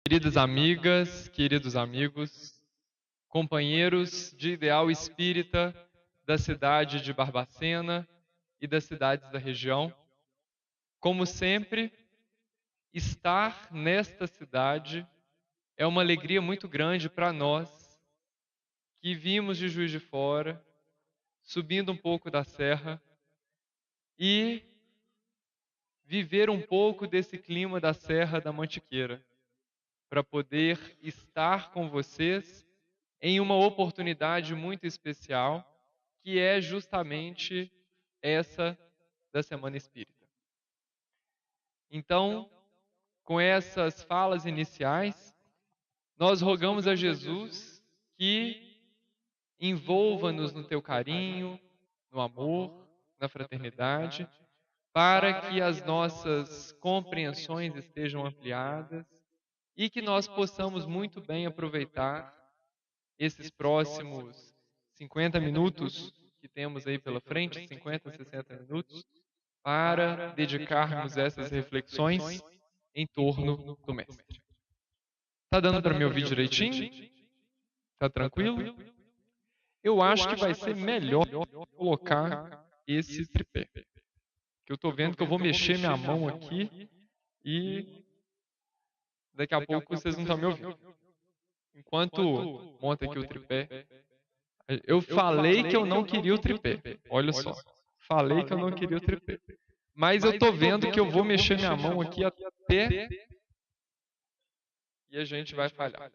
Queridas amigas, queridos amigos, companheiros de ideal espírita da cidade de Barbacena e das cidades da região, como sempre, estar nesta cidade é uma alegria muito grande para nós que vimos de Juiz de Fora, subindo um pouco da serra e viver um pouco desse clima da Serra da Mantiqueira, para poder estar com vocês em uma oportunidade muito especial, que é justamente essa da Semana Espírita. Então, com essas falas iniciais, nós rogamos a Jesus que envolva-nos no teu carinho, no amor, na fraternidade, para que as nossas compreensões estejam ampliadas e que nós possamos muito bem aproveitar esses próximos 50 minutos que temos aí pela frente, 50, 60 minutos, para dedicarmos essas reflexões em torno do Mestre. Tá dando para me ouvir direitinho? Tá tranquilo? Eu acho que vai ser melhor colocar esse tripé. Que eu tô vendo que eu vou mexer minha mão aqui e daqui a pouco vocês não estão me ouvindo. Enquanto monta aqui o tripé, eu falei que eu não queria o tripé. Olha só. Falei que eu não queria o tripé. Mas eu tô vendo que eu vou mexer minha mão aqui até e a gente vai falhar.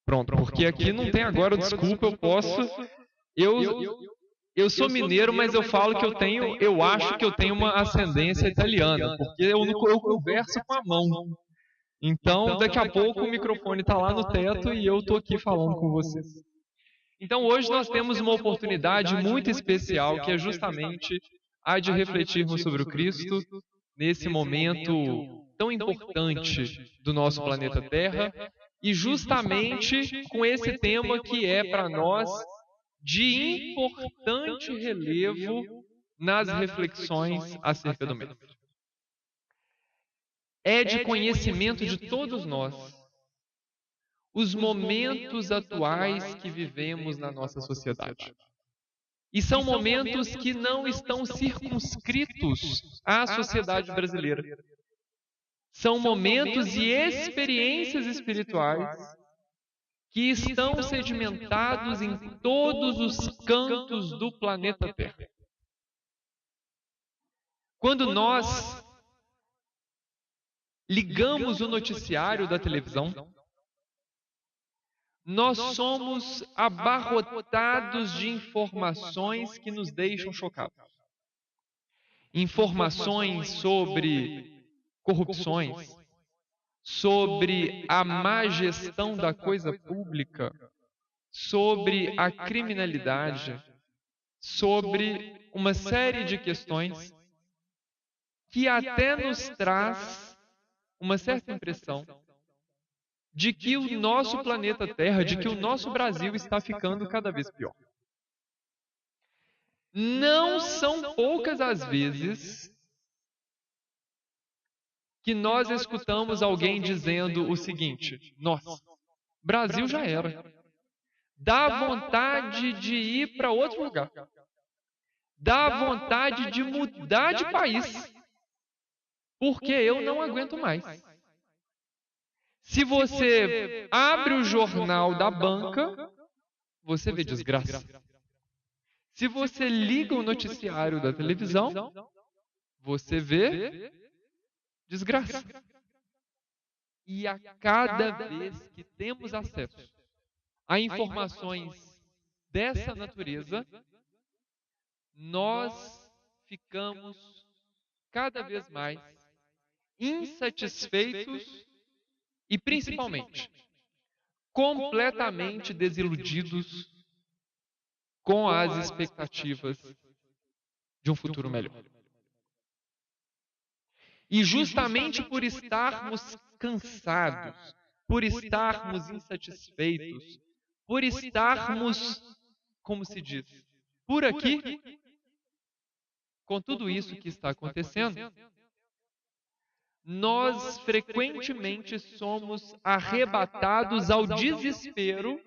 Pronto, porque aqui não tem agora desculpa, eu posso. Eu sou mineiro, mas eu falo que eu acho que eu tenho uma ascendência italiana, porque eu converso com a mão. Então, daqui a pouco o microfone está lá no teto e eu estou aqui falando com vocês. Então, hoje nós temos uma oportunidade muito especial, que é justamente a de refletirmos sobre o Cristo nesse momento tão importante do nosso planeta Terra e justamente com esse tema que é para nós de importante relevo nas reflexões acerca do Mestre. É de conhecimento de todos nós os momentos atuais que vivemos na nossa sociedade. E são momentos que não estão circunscritos à sociedade brasileira. São momentos e experiências espirituais que estão sedimentados em todos os cantos do planeta Terra. Quando nós ligamos o noticiário da televisão, nós somos abarrotados de informações que nos deixam chocados. Informações sobre corrupções, sobre a má gestão da coisa pública, sobre a criminalidade, sobre uma série de questões que até nos traz uma certa impressão de que o nosso planeta Terra, de que o nosso Brasil está ficando cada vez pior. Não são poucas as vezes que nós escutamos alguém dizendo o seguinte: nossa, Brasil já era. Dá vontade de ir para outro lugar. Dá vontade de mudar de país. Porque eu não aguento mais. Se você abre o jornal da banca, você vê desgraça. Se você liga o noticiário da televisão, você vê desgraça. E a cada vez que temos acesso a informações dessa natureza, nós ficamos cada vez mais insatisfeitos e, principalmente, completamente desiludidos com as expectativas de um futuro melhor. E justamente por estarmos cansados, por estarmos insatisfeitos, por estarmos, como se diz, por aqui, com tudo isso que está acontecendo, nós frequentemente somos arrebatados ao desespero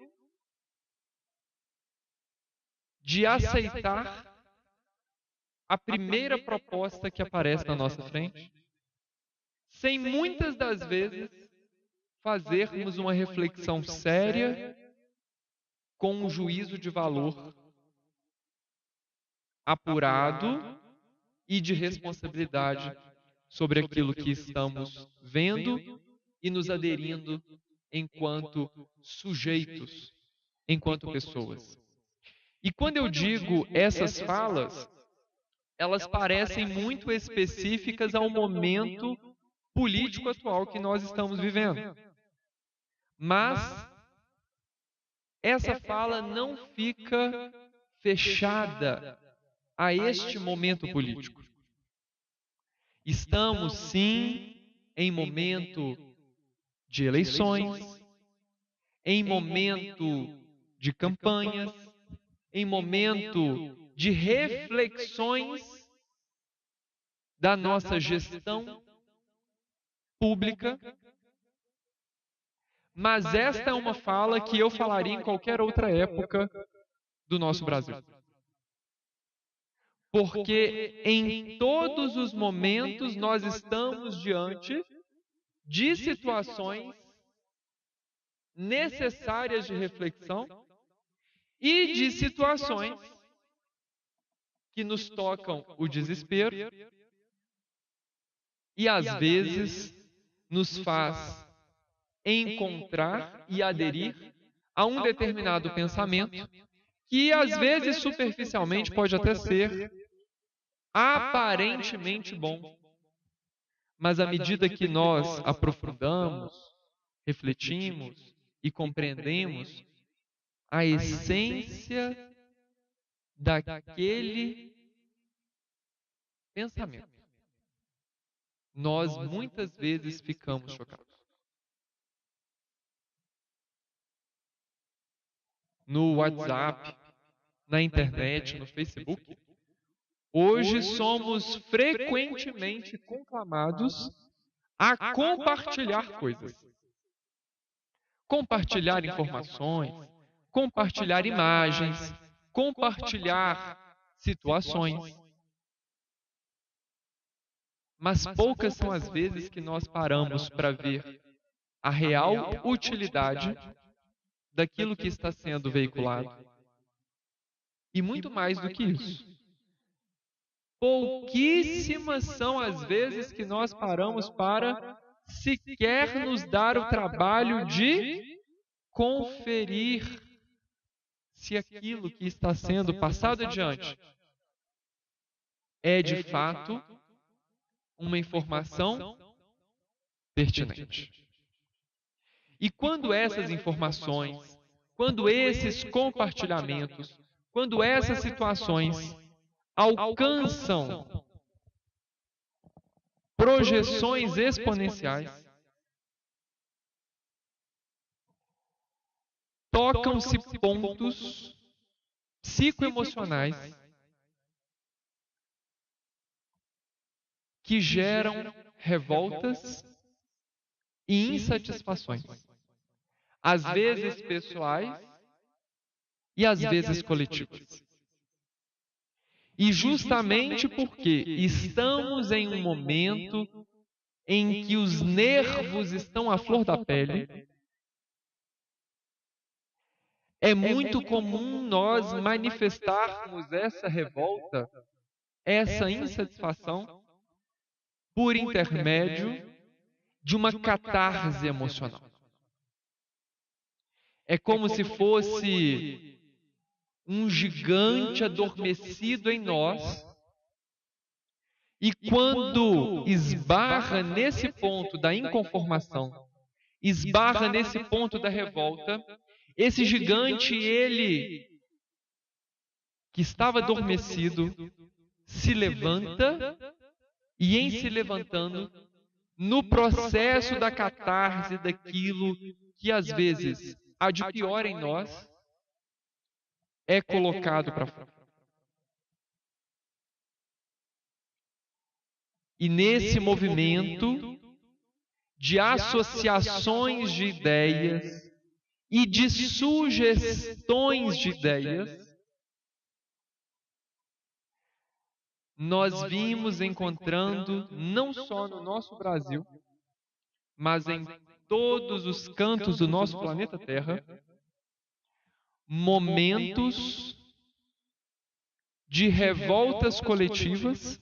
de aceitar a primeira proposta que aparece na nossa frente, sem muitas das vezes fazermos uma reflexão séria com um juízo de valor apurado e de responsabilidade sobre aquilo que estamos vendo e nos aderindo enquanto sujeitos, enquanto pessoas. E quando eu digo essas falas, elas parecem muito específicas ao momento político atual que nós estamos vivendo. Mas essa fala não fica fechada a este momento político. Estamos, sim, em momento de eleições, em momento de campanhas, em momento de reflexões da nossa gestão pública, mas esta é uma fala que eu falaria em qualquer outra época do nosso Brasil. Porque em todos os momentos nós estamos diante de situações necessárias de reflexão e de situações que nos tocam o desespero e às vezes nos faz encontrar e aderir a um determinado pensamento que às vezes superficialmente pode até ser aparentemente bom, mas à medida que nós aprofundamos, refletimos e compreendemos a essência daquele pensamento, nós muitas vezes ficamos chocados. No WhatsApp, na internet, no Facebook, hoje somos frequentemente conclamados a compartilhar coisas. Compartilhar informações, compartilhar imagens, compartilhar situações. Mas poucas são as vezes que nós paramos para ver a real utilidade daquilo que está sendo veiculado. E muito mais do que isso. Pouquíssimas são as vezes que nós paramos para sequer nos dar o trabalho de conferir se aquilo que está sendo passado adiante é de fato uma informação pertinente. E quando essas informações, quando esses compartilhamentos, quando essas situações alcançam projeções exponenciais, tocam-se pontos psicoemocionais que geram revoltas e insatisfações, às vezes pessoais e às vezes coletivas. E justamente porque estamos em um momento em que os nervos estão à flor da pele, é muito comum nós manifestarmos essa revolta, essa insatisfação, por intermédio de uma catarse emocional. É como se fosse um gigante adormecido em nós, e quando esbarra nesse ponto da inconformação, esbarra nesse ponto da revolta. Esse gigante, ele, que estava adormecido, se levanta e, em se levantando, no processo da catarse daquilo que às vezes há de pior em nós, é colocado para fora. E nesse movimento de associações de ideias e de sugestões de ideias, nós vimos encontrando, não só no nosso Brasil, mas em todos os cantos do nosso planeta Terra, momentos de revoltas coletivas,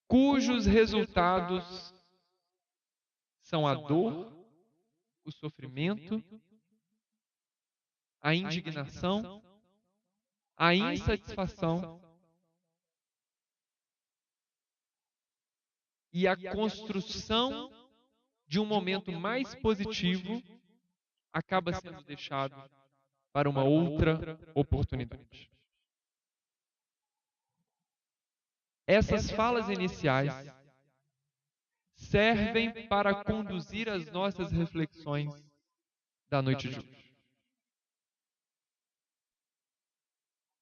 cujos resultados são a dor, o sofrimento, a indignação, a insatisfação e a construção de um momento mais positivo acaba sendo deixado para uma outra oportunidade. Essas falas iniciais servem para conduzir as nossas reflexões da noite de hoje.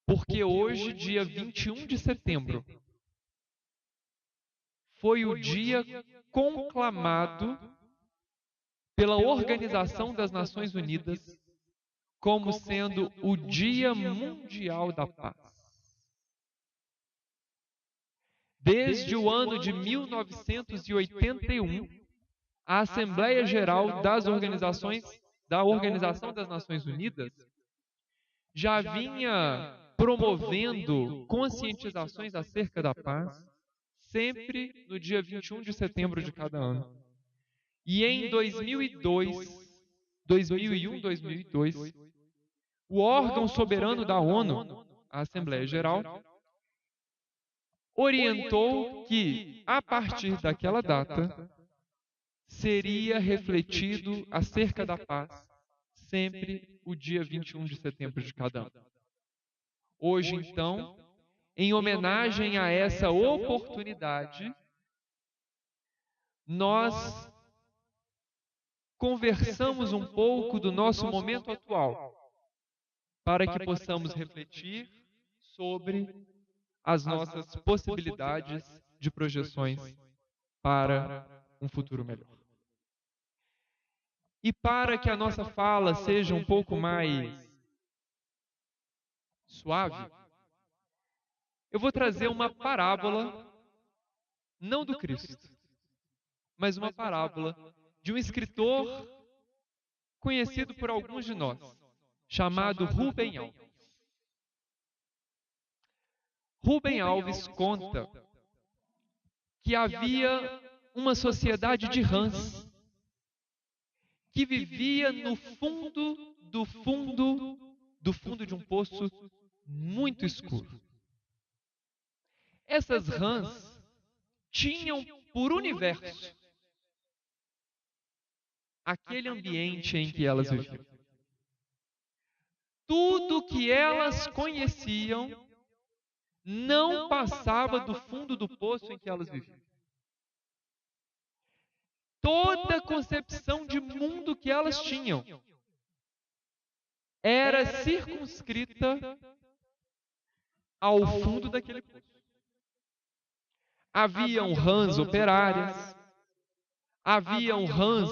Porque hoje, dia 21 de setembro, foi o dia conclamado pela Organização das Nações Unidas como sendo o Dia Mundial da Paz. Desde o ano de 1981, a Assembleia Geral da Organização das Nações Unidas já vinha promovendo conscientizações acerca da paz, sempre no dia 21 de setembro de cada ano. E em 2002, o órgão soberano da ONU, a Assembleia Geral, orientou que, a partir daquela data, seria refletido acerca da paz sempre o dia 21 de setembro de cada ano. Hoje, então, em homenagem a essa oportunidade, nós conversamos um pouco do nosso momento atual, para que possamos refletir sobre as nossas possibilidades de projeções para um futuro melhor. E para que a nossa fala seja um pouco mais suave, eu vou trazer uma parábola, não do Cristo, mas uma parábola de um escritor conhecido por alguns de nós, chamado Rubem Alves. Rubem Alves conta que havia uma sociedade de rãs que vivia no fundo do fundo de um poço muito escuro. Essas rãs tinham por universo aquele ambiente em que elas viviam. Tudo que elas conheciam não passava do fundo do poço em que elas viviam. Toda a concepção de mundo que elas tinham era circunscrita ao fundo daquele poço. Haviam rãs operárias, haviam rãs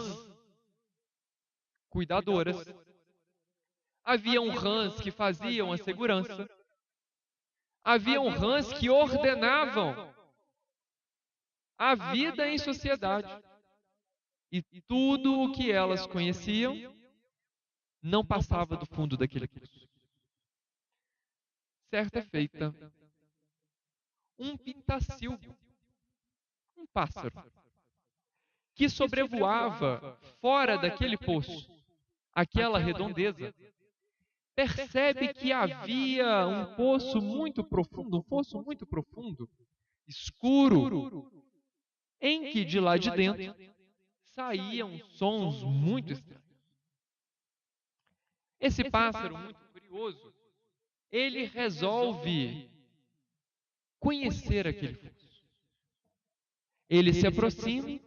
cuidadoras, haviam rãs que faziam a segurança, haviam rãs que ordenavam a vida em sociedade. E tudo o que elas conheciam não passava do fundo daquele poço. Certa feita, um pintacilgo, um pássaro, que sobrevoava fora daquele poço, aquela redondeza, percebe que havia um poço muito profundo, escuro, em que de lá de dentro saíam sons muito estranhos. Esse pássaro, muito curioso, ele resolve conhecer aquele fosso. Ele se aproxima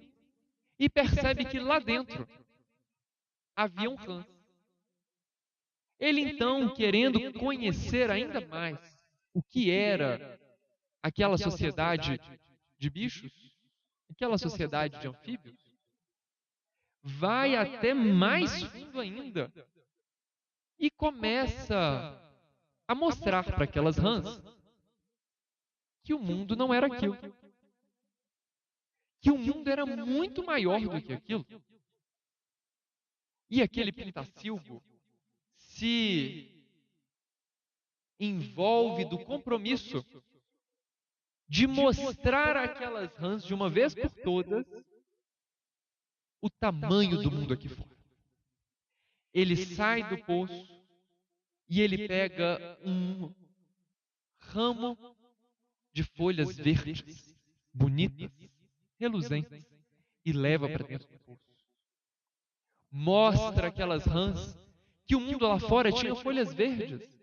e percebe que lá dentro havia um rãs. Ele então, querendo conhecer ainda mais o que era aquela sociedade de bichos, aquela sociedade de anfíbios, vai até mais fundo ainda e começa a mostrar para aquelas rãs que o mundo não era aquilo. Que o mundo era muito maior do que aquilo. E aquele pintacilgo se envolve do compromisso de mostrar àquelas rãs, de uma vez por todas, o tamanho do mundo aqui fora. Ele sai do poço e ele pega um ramo de folhas verdes, bonitas, reluzentes, e leva para dentro do poço. Mostra aquelas rãs que o mundo lá fora tinha folhas verdes.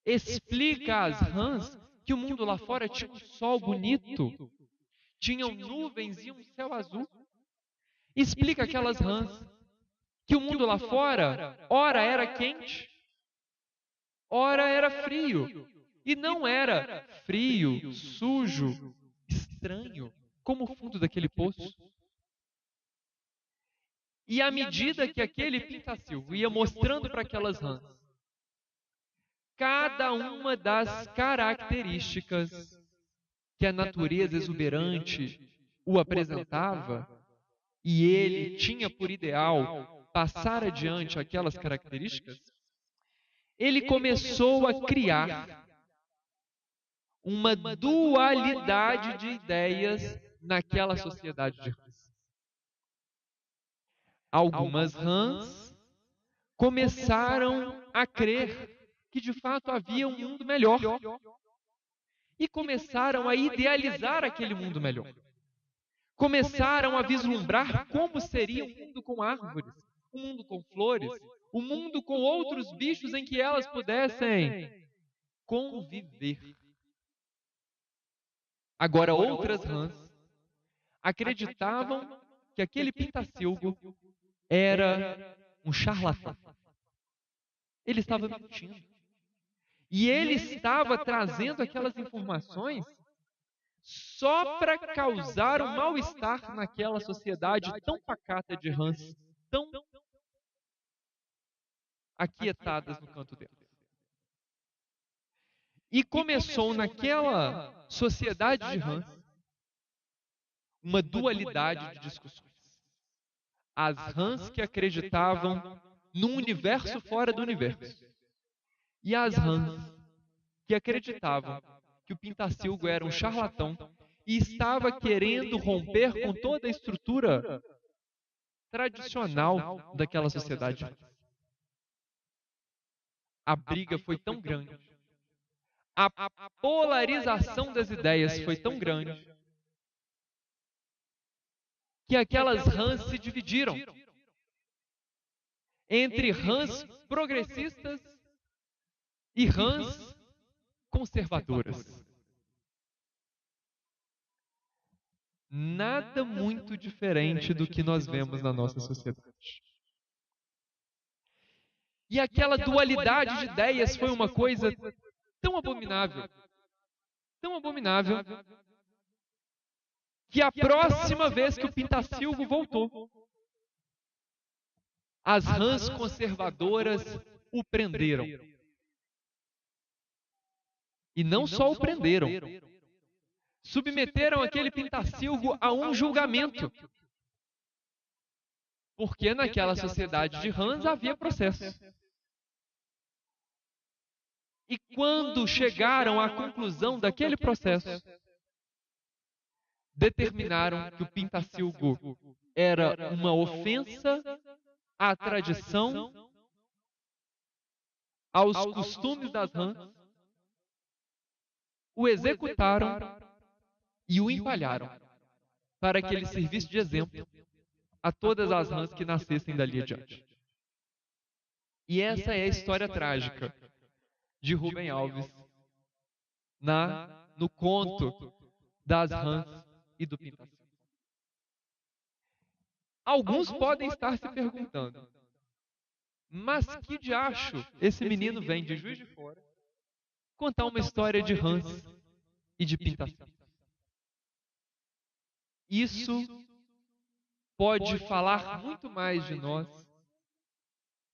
Explica às rãs que o mundo lá fora tinha um sol bonito, tinham nuvens e um céu azul. Explica aquelas rãs que o mundo lá fora, ora era quente, ora era frio. E não era frio, sujo, estranho, como o fundo daquele poço. E à medida que aquele pintacilgo ia mostrando para aquelas rãs cada uma das características que a natureza exuberante o apresentava, e ele tinha por ideal passar adiante aquelas características, ele começou a criar uma dualidade de ideias naquela sociedade de rãs. Algumas rãs começaram a crer que de fato havia um mundo melhor e começaram a idealizar aquele mundo melhor. Começaram a vislumbrar como seria um mundo com árvores, um mundo com flores, um mundo com outros bichos em que elas pudessem conviver. Agora, outras rãs acreditavam que aquele pintacilgo era um charlatão. Ele estava mentindo. E ele estava trazendo aquelas informações só para causar um mal-estar naquela sociedade tão pacata de rãs, tão aquietadas no canto delas. E começou naquela sociedade de rãs uma dualidade de discussões. As rãs que acreditavam num universo fora do universo. E as rãs que acreditavam que o pintacilgo era um charlatão e estava querendo romper com toda a estrutura tradicional daquela sociedade. A briga foi tão grande, a polarização das ideias foi tão grande, que aquelas rãs se dividiram entre rãs progressistas e rãs conservadoras. Nada muito diferente do que nós vemos na nossa sociedade. E aquela dualidade de ideias foi uma coisa tão abominável, que a próxima vez que o pintacilgo voltou, as rãs conservadoras o prenderam. E não só o prenderam, submeteram aquele pintacilgo a um julgamento. Porque naquela sociedade de rãs havia processo. E quando chegaram à conclusão daquele processo, determinaram que o pintacilgo era uma ofensa à tradição, aos costumes das rãs, o executaram e o empalharam. para que ele servisse de exemplo a todas as rãs que nascessem dali adiante. E essa é a história trágica de Rubem Alves no conto das rãs e do Pinta-Cinta. Alguns podem estar se perguntando, mas que diacho esse menino vem de Juiz de Fora contar uma história de rãs e de Pinta-Cinta? Isso pode falar muito mais de nós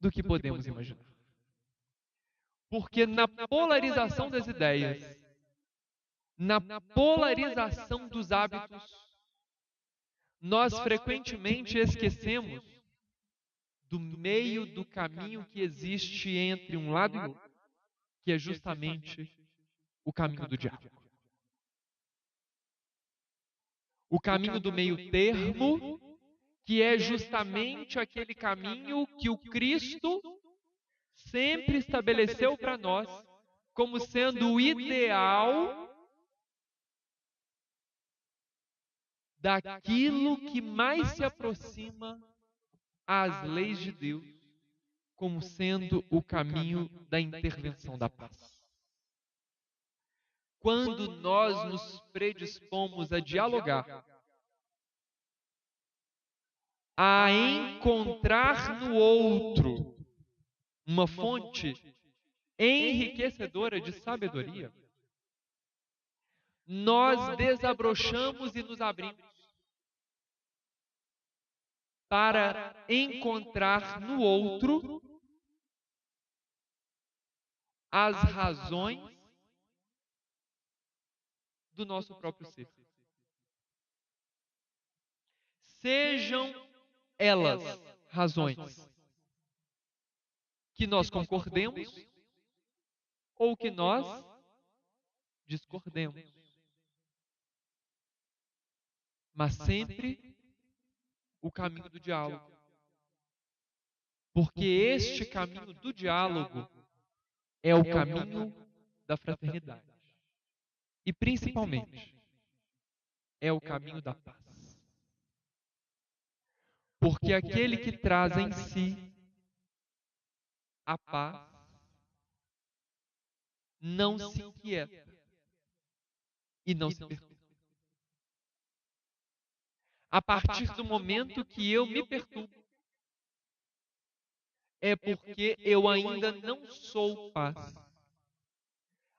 do que podemos imaginar. Porque na polarização das ideias, na polarização dos hábitos, nós frequentemente esquecemos do meio do caminho que existe entre um lado e outro, que é justamente o caminho do diálogo. O caminho do meio termo, que é justamente aquele caminho que o Cristo sempre estabeleceu para nós como sendo o ideal daquilo que mais se aproxima às leis de Deus, como sendo o caminho da intervenção da paz. Quando nós nos predispomos a dialogar, a encontrar no outro uma fonte enriquecedora de sabedoria, nós desabrochamos e nos abrimos para encontrar no outro as razões do nosso próprio ser. Sejam elas razões que nós concordemos ou que nós discordemos. Mas sempre o caminho do diálogo. Porque este caminho do diálogo é o caminho da fraternidade. E principalmente, é o caminho da paz. Porque aquele que traz em si a paz não se inquieta e não se perturba. A partir do momento que eu me perturbo, é porque eu ainda não sou paz.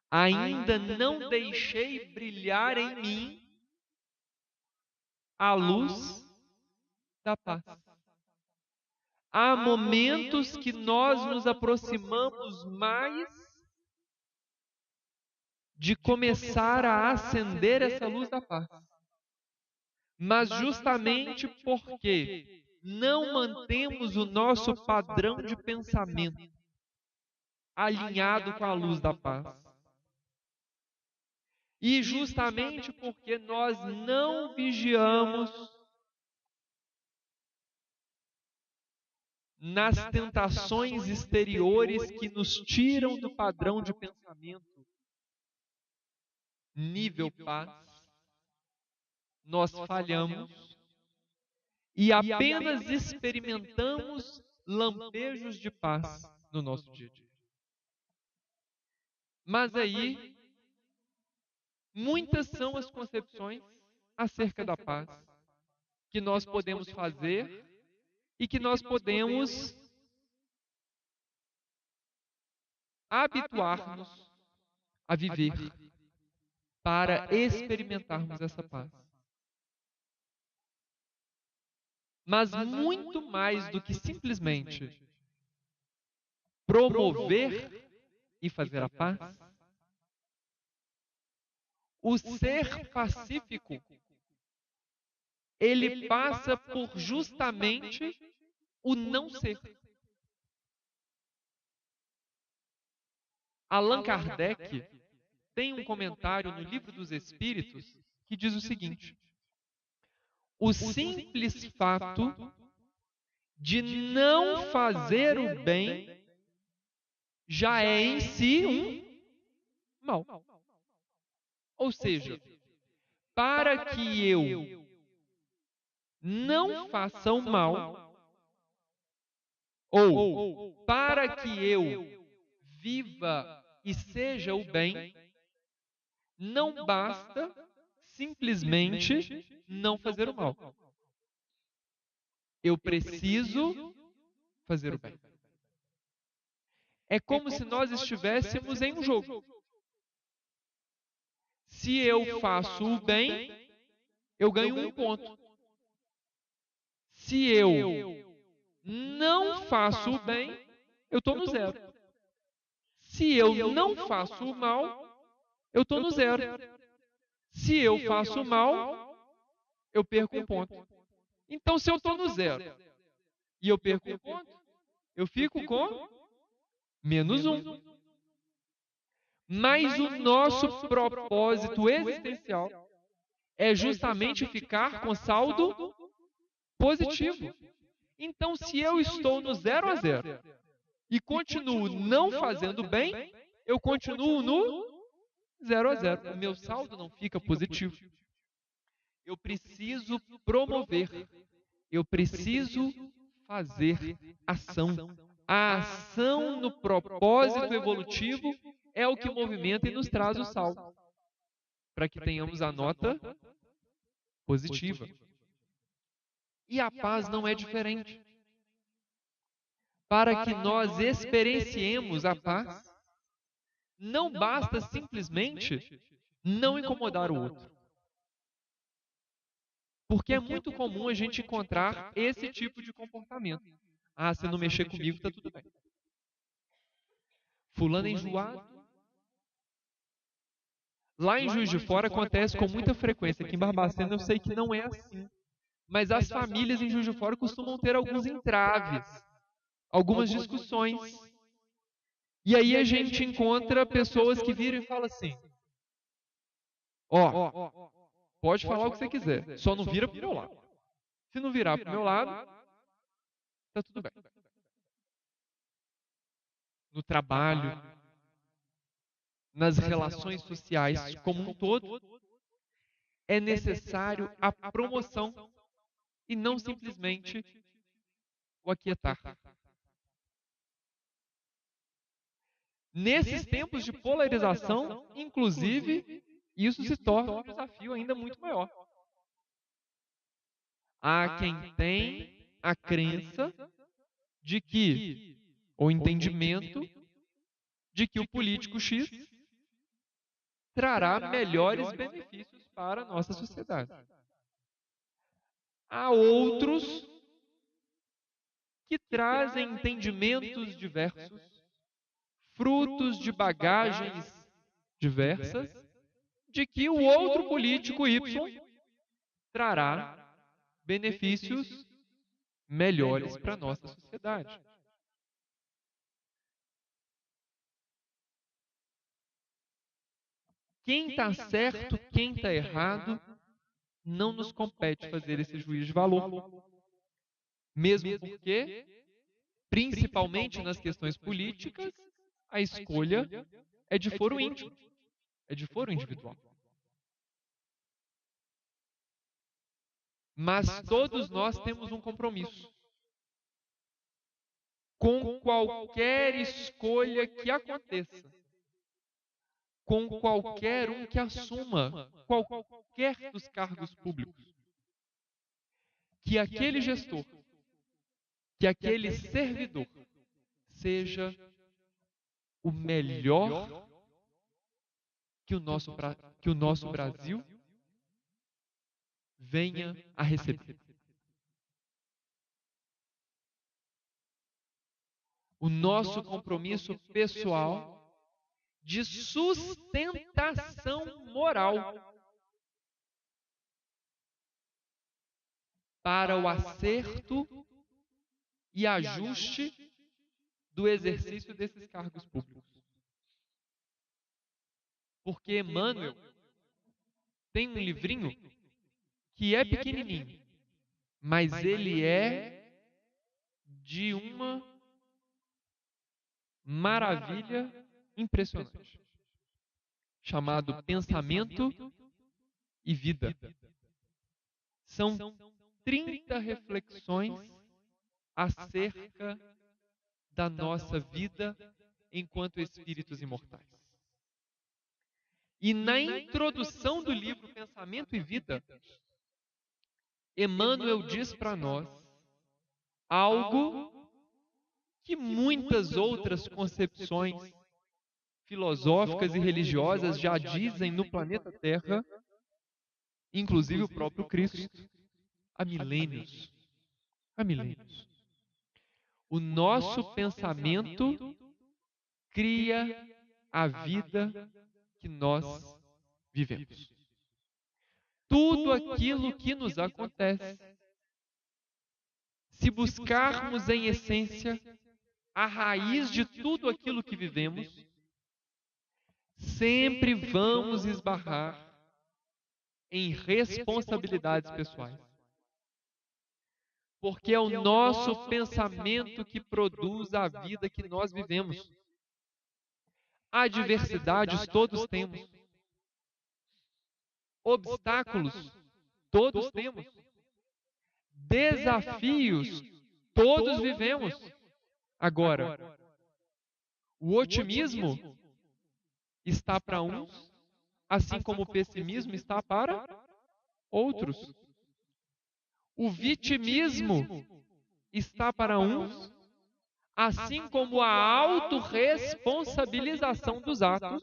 Ainda não deixei brilhar em mim a luz da paz. Há momentos que nós nos aproximamos mais de começar a acender essa luz da paz. Mas justamente porque não mantemos o nosso padrão de pensamento alinhado com a luz da paz. E justamente porque nós não vigiamos nas tentações exteriores que nos tiram do padrão de pensamento nível paz, nós falhamos e apenas experimentamos lampejos de paz no nosso dia a dia. Mas aí, muitas são as concepções acerca da paz que nós podemos fazer e que nós podemos habituar-nos a viver para experimentarmos essa paz. Mas muito mais do que simplesmente promover e fazer a paz, o ser pacífico, ele passa por justamente o não ser. Allan Kardec tem um comentário no Livro dos Espíritos que diz o seguinte: o simples fato de não fazer o bem já é em si um mal. Ou seja, para que eu, não façam mal, ou para que eu viva e seja o bem, não basta simplesmente não fazer o mal. Eu preciso fazer o bem. É como se nós estivéssemos em um jogo. Se eu faço o bem, eu ganho 1 ponto. Se eu não faço o bem, eu estou no 0. Se eu não faço o mal, eu estou no 0. Se eu faço o mal, eu perco 1 ponto. Então, se eu estou no 0 e eu perco 1 ponto, eu fico com -1. Mas o nosso propósito existencial é justamente ficar com saldo positivo. Então, se eu estou no 0 a 0 e continuo não fazendo bem, eu continuo no 0 a 0. O meu saldo não fica positivo. Eu preciso promover, eu preciso fazer ação. A ação no propósito evolutivo é o que movimenta e nos traz o saldo, para que tenhamos a nota positiva. E a paz não é diferente. Para que nós experienciemos a paz, não basta simplesmente não incomodar o outro. Porque é muito comum a gente encontrar esse tipo de comportamento. Ah, se não mexer comigo, tá tudo bem. Fulano é enjoado. Lá em Juiz de Fora acontece com muita frequência. Aqui em Barbacena eu sei que não é assim. Mas as famílias em Juiz de Fora costumam ter alguns entraves, algumas discussões. E aí a gente encontra pessoas que viram e falam assim: ó, pode falar o que você quiser, só não vira pro meu lado. Se não virar pro meu lado, tá tudo bem. No trabalho, nas relações sociais como um todo, é necessário a promoção e não simplesmente o aquietar. Nesses tempos de polarização, inclusive, isso se torna um desafio ainda muito maior. Há quem tem a crença de que, ou entendimento, de que o político X trará melhores benefícios para a nossa sociedade. Há outros que trazem entendimentos diversos, frutos de bagagens diversas, de que o outro político Y trará benefícios melhores para a nossa sociedade. Quem está certo, quem está errado, não nos compete fazer esse juízo de valor. Mesmo porque, principalmente nas questões políticas, a escolha é de foro íntimo, é de foro individual. Mas todos nós temos um compromisso com qualquer escolha que aconteça, com qualquer um que assuma qualquer dos cargos públicos, que aquele gestor, que aquele servidor seja o melhor que o nosso Brasil venha a receber. O nosso compromisso pessoal de sustentação moral para o acerto e ajuste do exercício desses cargos públicos. Porque Emmanuel tem um livrinho que é pequenininho, mas ele é de uma maravilha impressionante, chamado Pensamento e Vida. São 30 reflexões acerca da nossa vida enquanto espíritos imortais. E na introdução do livro Pensamento e Vida, Emmanuel diz para nós algo que muitas outras concepções filosóficas e religiosas já dizem no planeta Terra, inclusive o próprio Cristo, há milênios. Há milênios. O nosso pensamento cria a vida que nós vivemos. Tudo aquilo que nos acontece, se buscarmos em essência a raiz de tudo aquilo que vivemos, sempre vamos esbarrar em responsabilidades pessoais. Porque é o nosso pensamento que produz a vida que nós vivemos. Adversidades todos temos. Obstáculos todos temos. Desafios todos vivemos. Agora, o otimismo está para uns, assim como o pessimismo está para outros. O vitimismo está para uns, assim como a autorresponsabilização dos atos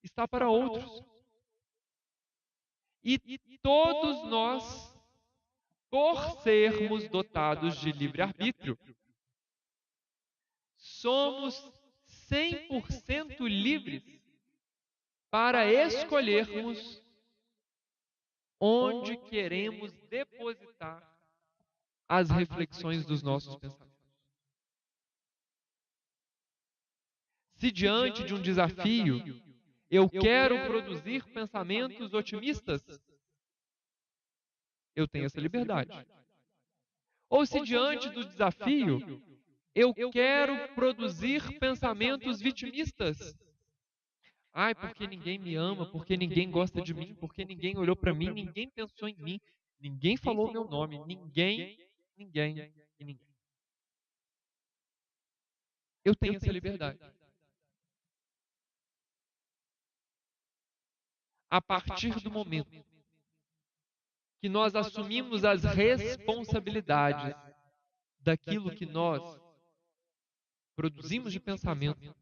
está para outros. E todos nós, por sermos dotados de livre-arbítrio, somos 100% livres para escolhermos onde queremos depositar as reflexões dos nossos pensamentos. Se diante de um desafio eu quero produzir pensamentos otimistas, eu tenho essa liberdade. Ou se diante do desafio eu quero produzir pensamentos vitimistas, ai, porque ninguém me ama, porque ninguém gosta de mim, porque ninguém olhou para mim, ninguém pensou em mim, ninguém falou meu nome, ninguém. Eu tenho essa liberdade. A partir do momento que nós assumimos as responsabilidades daquilo que nós produzimos de pensamento,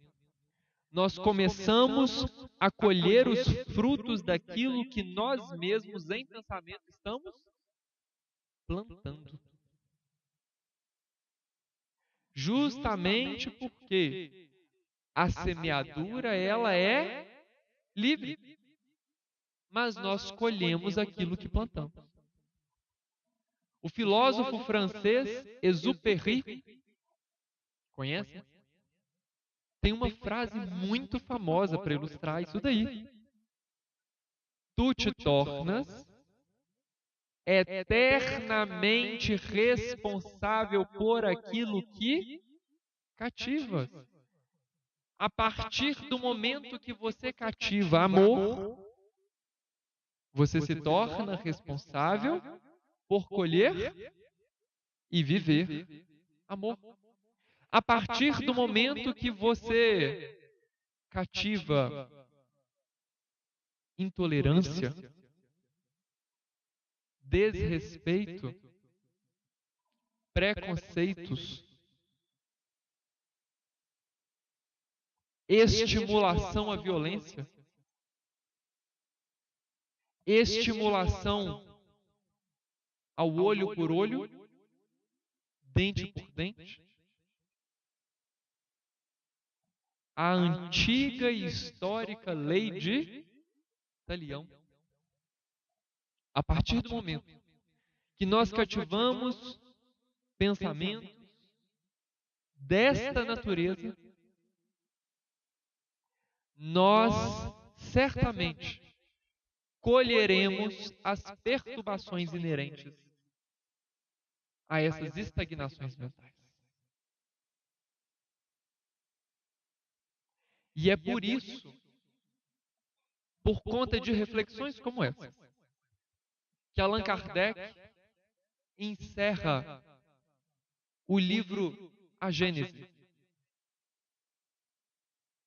nós começamos a colher os frutos daquilo que nós mesmos em pensamento estamos plantando. Justamente porque a semeadura ela é livre, mas nós colhemos aquilo que plantamos. O filósofo francês Exupéry, conhece? Tem uma frase muito famosa para ilustrar isso daí. Tu te tornas eternamente responsável por aquilo que cativas. A partir do momento que você cativa amor, você se torna responsável por colher e viver amor. A partir do momento que você cativa intolerância, desrespeito, preconceitos, estimulação à violência, estimulação ao olho por olho, dente por dente, a antiga e histórica lei de Talião. A partir do momento que nós cativamos pensamentos desta natureza, nós certamente colheremos as perturbações inerentes a essas estagnações mentais. E é por isso, por conta de reflexões como essa, que Allan Kardec encerra o livro A Gênese,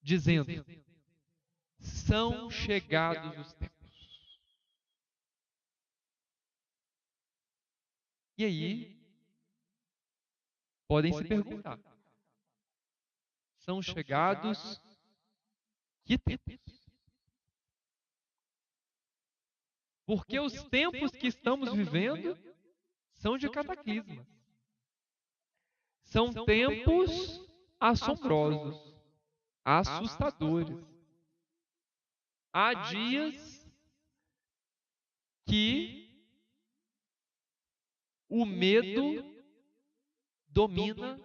dizendo: são chegados os tempos. E aí, podem se perguntar: são chegados que tempos? Porque os tempos que estamos vivendo são de cataclismas. São tempos assombrosos, assustadores. Há dias que o medo domina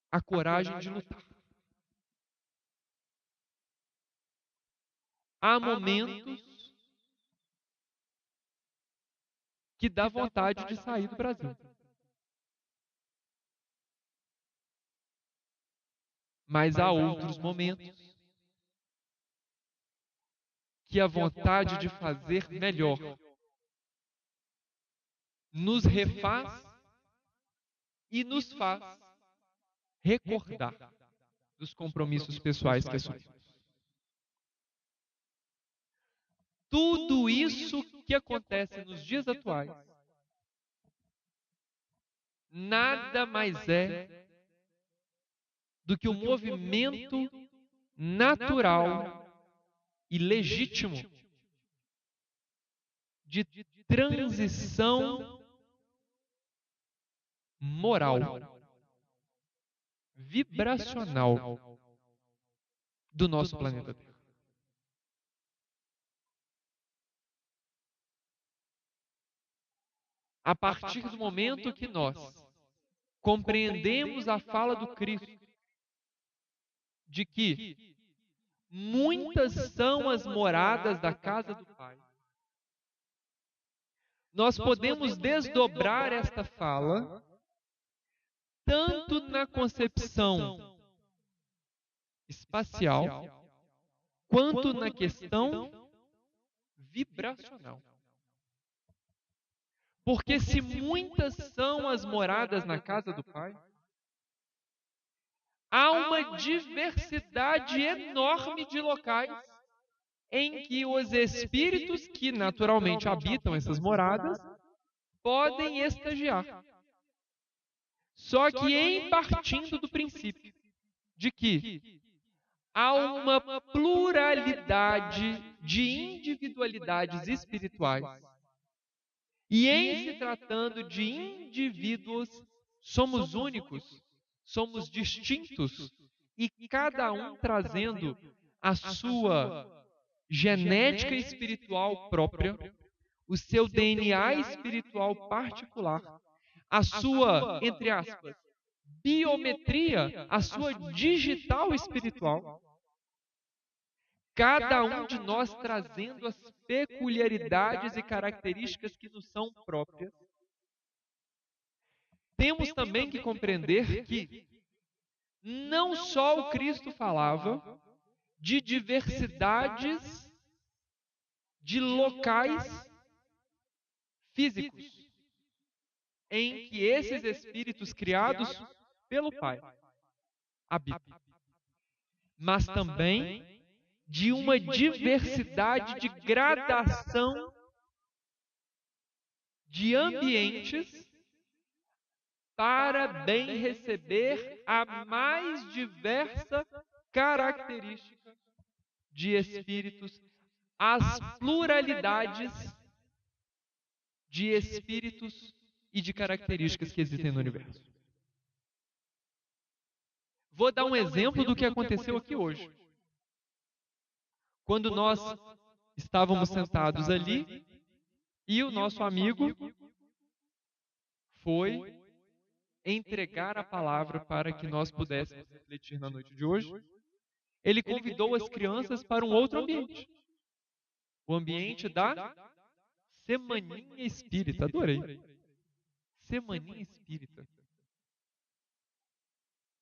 a coragem de lutar. Há momentos que dá vontade de sair do Brasil. Mas há outros momentos que a vontade de fazer melhor nos refaz e nos faz recordar dos compromissos pessoais que assumimos. Tudo isso que acontece nos dias atuais nada mais é do que o movimento natural e legítimo de transição moral, vibracional do nosso planeta Terra. A partir do momento que nós compreendemos a fala do Cristo de que muitas são as moradas da casa do Pai, nós podemos desdobrar esta fala tanto na concepção espacial quanto na questão vibracional. Porque se muitas são as moradas na casa do Pai, há uma diversidade enorme de locais em que os espíritos que naturalmente habitam essas moradas podem estagiar. Só que em partindo do princípio de que há uma pluralidade de individualidades espirituais, e em se tratando de indivíduos, somos únicos, somos distintos, e cada um trazendo a sua genética espiritual própria, o seu DNA espiritual particular, a sua, entre aspas, biometria, a sua digital espiritual. Cada um de nós trazendo as peculiaridades e características que nos são próprias. Temos também que compreender que não só o Cristo falava de diversidades de locais físicos em que esses espíritos criados pelo Pai habitam, mas também de uma diversidade de gradação de ambientes para bem receber a mais diversa característica de espíritos, as pluralidades de espíritos e de características que existem no universo. Vou dar um exemplo do que aconteceu aqui hoje. Quando nós estávamos sentados ali e o nosso amigo foi entregar a palavra para que nós pudéssemos refletir na noite de hoje, ele convidou as crianças para um outro ambiente. O ambiente da Semaninha Espírita. Adorei. Semaninha Espírita.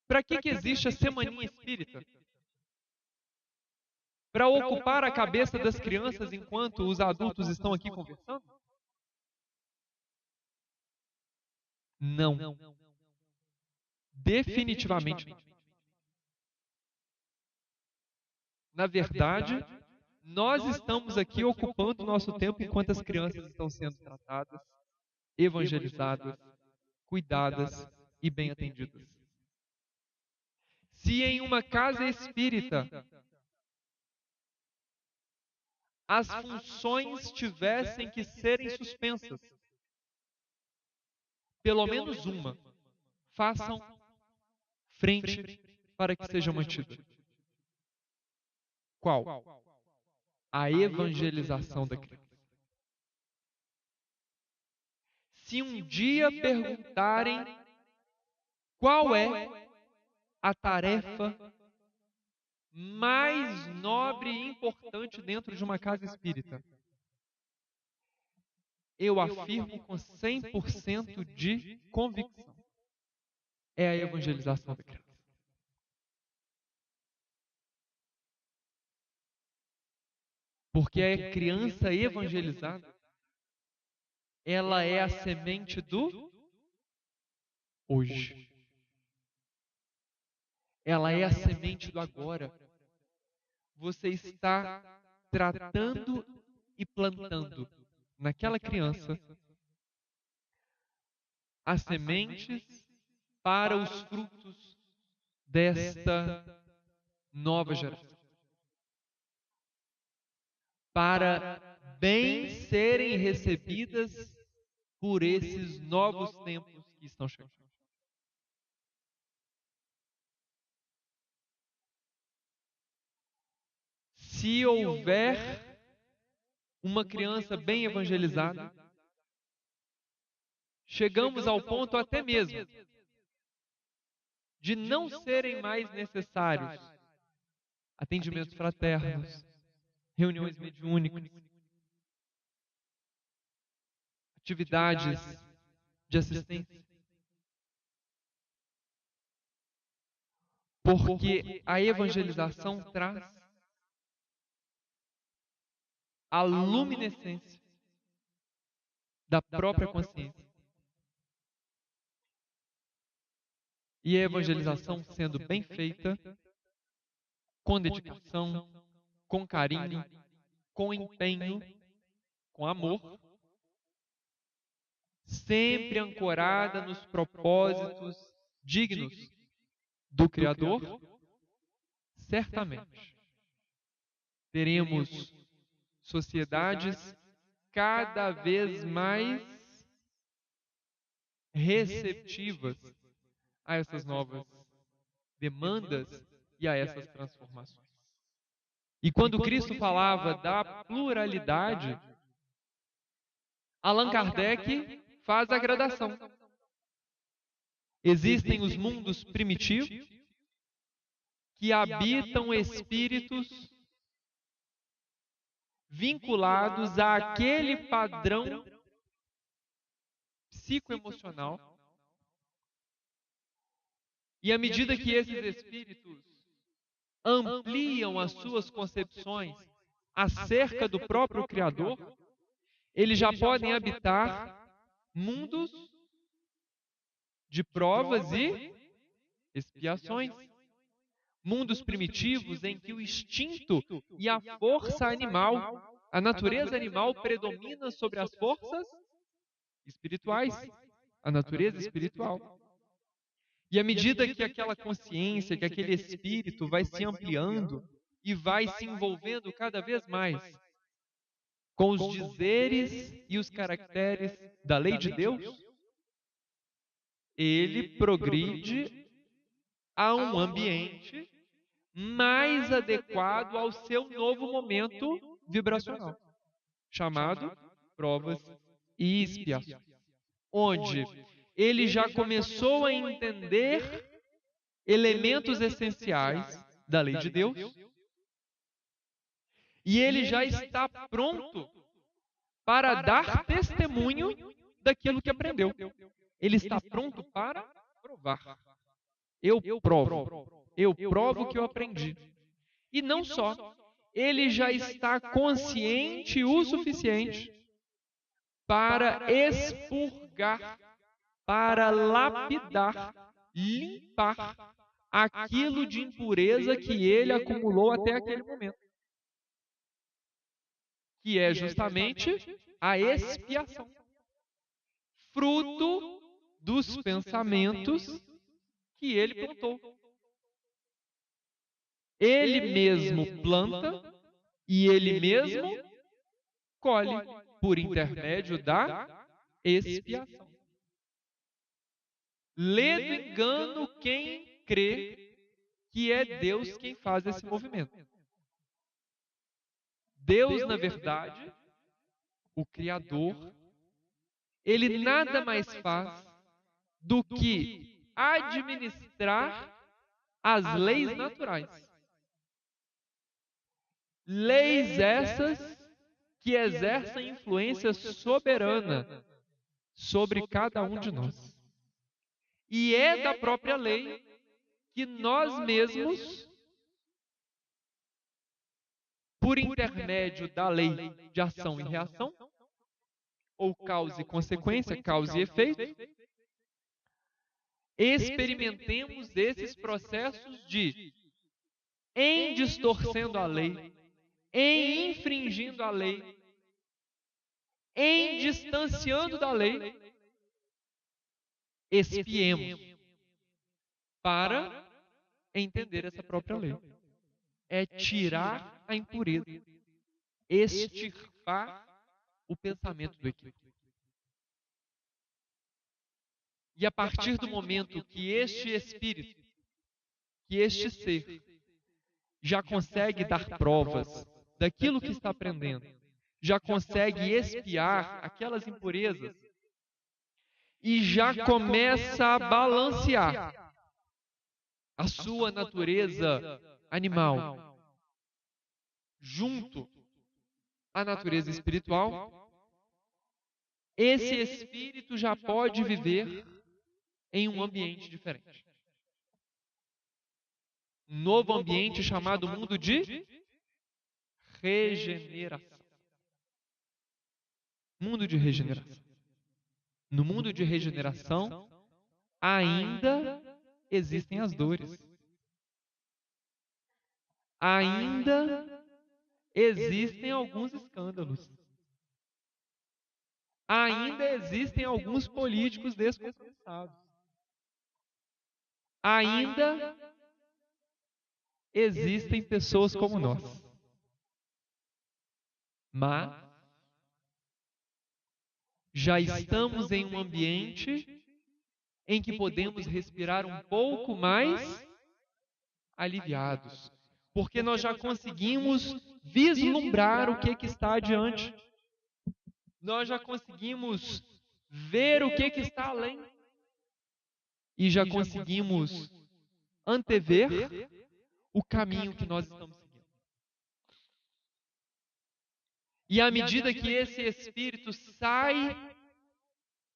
Para que existe a Semaninha Espírita? Para ocupar a cabeça das crianças enquanto os adultos estão aqui conversando? Não. Definitivamente não. Na verdade, nós estamos aqui ocupando o nosso tempo enquanto as crianças estão sendo tratadas, evangelizadas, cuidadas e bem atendidas. Se em uma casa espírita as funções tivessem que serem suspensas, pelo menos uma, façam frente para que seja mantida. Qual? A evangelização da criança. Se um dia perguntarem qual é a tarefa mais nobre e importante dentro de uma casa espírita, eu afirmo com 100% de convicção: é a evangelização da criança. Porque a criança evangelizada, ela é a semente do hoje. Ela é a semente do agora. Você está tratando e plantando naquela criança as sementes para os frutos desta nova geração. Para bem serem recebidas por esses novos tempos que estão chegando. Se houver uma criança bem evangelizada, chegamos ao ponto até mesmo de não serem mais necessários atendimentos fraternos, reuniões mediúnicas, atividades de assistência. Porque a evangelização traz a luminescência da própria consciência. E a evangelização sendo bem feita, com dedicação, com carinho, com empenho, com amor, sempre ancorada nos propósitos dignos do Criador, certamente teremos sociedades cada vez mais receptivas a essas novas demandas e a essas transformações. E quando Cristo falava da pluralidade, Allan Kardec faz a gradação. Existem os mundos primitivos que habitam espíritos vinculados àquele padrão psicoemocional. E à medida que esses espíritos ampliam as suas concepções acerca do próprio Criador, eles já podem habitar mundos de provas e expiações. Mundos primitivos em que o instinto e a força animal, a natureza animal predomina sobre as forças espirituais, a natureza espiritual. E à medida que aquela consciência, que aquele espírito vai se ampliando e vai se envolvendo cada vez mais com os dizeres e os caracteres da lei de Deus, ele progride a um ambiente mais adequado ao seu novo momento vibracional, chamado provas e expiações, onde ele já começou a entender elementos essenciais da lei de Deus e ele já está pronto para dar testemunho daquilo que aprendeu. Ele está pronto para provar. Eu provo o que eu aprendi. E não só, ele já está consciente o suficiente para expurgar para lapidar, limpar aquilo de impureza que ele acumulou até aquele momento, que é justamente a expiação, fruto dos pensamentos que ele plantou. Ele mesmo planta e ele mesmo colhe por intermédio da expiação. Lê do engano quem crê que é Deus quem faz esse movimento. Deus, na verdade, o Criador, ele nada mais faz do que administrar as leis naturais. Leis essas que exercem influência soberana sobre cada um de nós. E é da própria lei que nós mesmos, por intermédio da lei de ação e reação, ou causa e consequência, causa e efeito, experimentemos esses processos de, em distorcendo a lei, em infringindo a lei, em distanciando da lei, expiemos para entender essa própria lei. É tirar a impureza, extirpar o pensamento do equívoco. E a partir do momento que este espírito, que este ser, já consegue dar provas daquilo que está aprendendo, já consegue expiar aquelas impurezas e já começa a balancear a sua natureza animal junto à natureza espiritual, esse espírito já pode viver em um ambiente diferente. Um novo ambiente chamado mundo de regeneração. Mundo de regeneração. No mundo de regeneração, ainda existem as dores. Ainda existem alguns escândalos. Ainda existem alguns políticos descompensados. Ainda existem pessoas como nós. Mas já estamos em um ambiente em que podemos respirar um pouco mais aliviados, porque nós já conseguimos vislumbrar o que está adiante. Nós já conseguimos ver o que está além. E já conseguimos antever o caminho que nós estamos seguindo. E à medida que esse espírito sai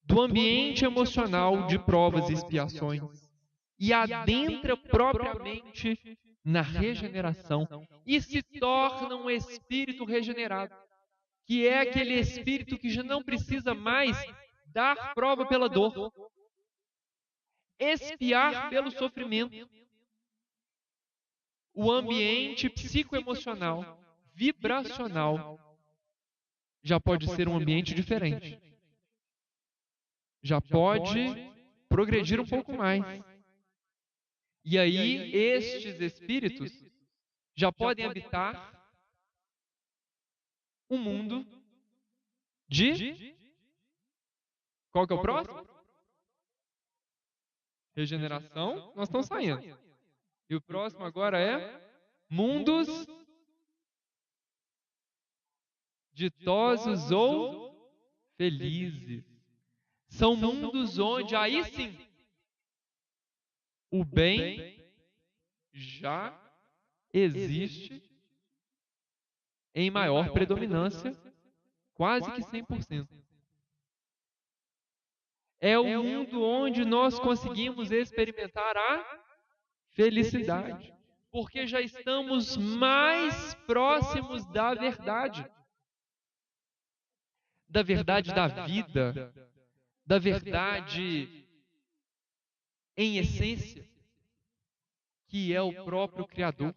do ambiente emocional de provas e expiações e adentra propriamente na regeneração e se torna um espírito regenerado, que é aquele espírito que já não precisa mais dar prova pela dor, expiar pelo sofrimento. O ambiente psicoemocional, vibracional, já pode ser um ambiente diferente. Já pode progredir um pouco mais. E aí, estes espíritos já podem habitar um mundo de... Qual que é o próximo? Regeneração, nós estamos saindo. E o próximo agora é mundos ditosos ou felizes. São mundos onde aí sim o bem já existe em maior predominância, quase que 100%. É o mundo onde nós conseguimos experimentar a felicidade, porque já estamos mais próximos da verdade da vida, da verdade em essência, que é o próprio Criador.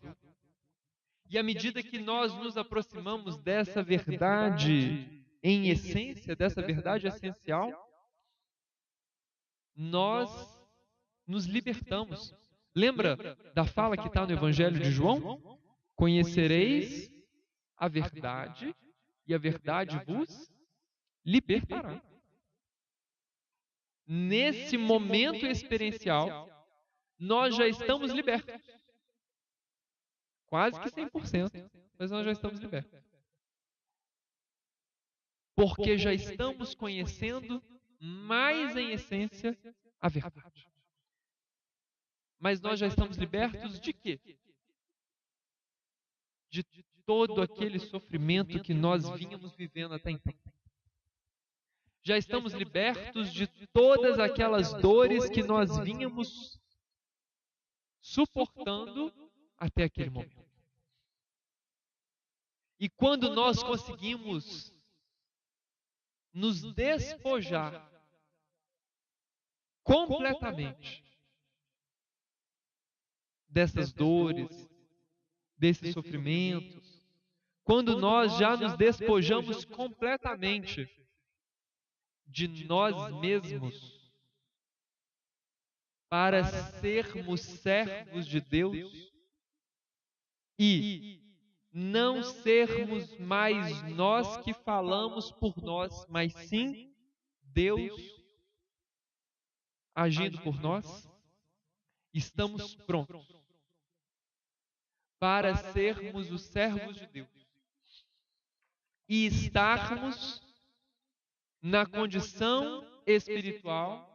E à medida que nós nos aproximamos dessa verdade em essência, dessa verdade essencial, nós nos libertamos. Lembra da fala que está no Evangelho de João? Conhecereis a verdade e a verdade vos libertará. Nesse momento experiencial, nós já estamos libertos. Quase que 100%, mas nós já estamos libertos. Porque já estamos conhecendo mais em essência a verdade. Mas nós já estamos libertos de quê? De todo aquele sofrimento que nós vínhamos vivendo até então. Já estamos libertos de todas aquelas dores que nós vínhamos suportando até aquele momento. E quando nós conseguimos nos despojar completamente dessas dores, desses sofrimentos, quando nós já nos despojamos completamente de nós mesmos para sermos servos de Deus e não sermos mais nós que falamos por nós, mas sim Deus agindo por nós, estamos prontos para sermos os servos de Deus e estarmos na condição espiritual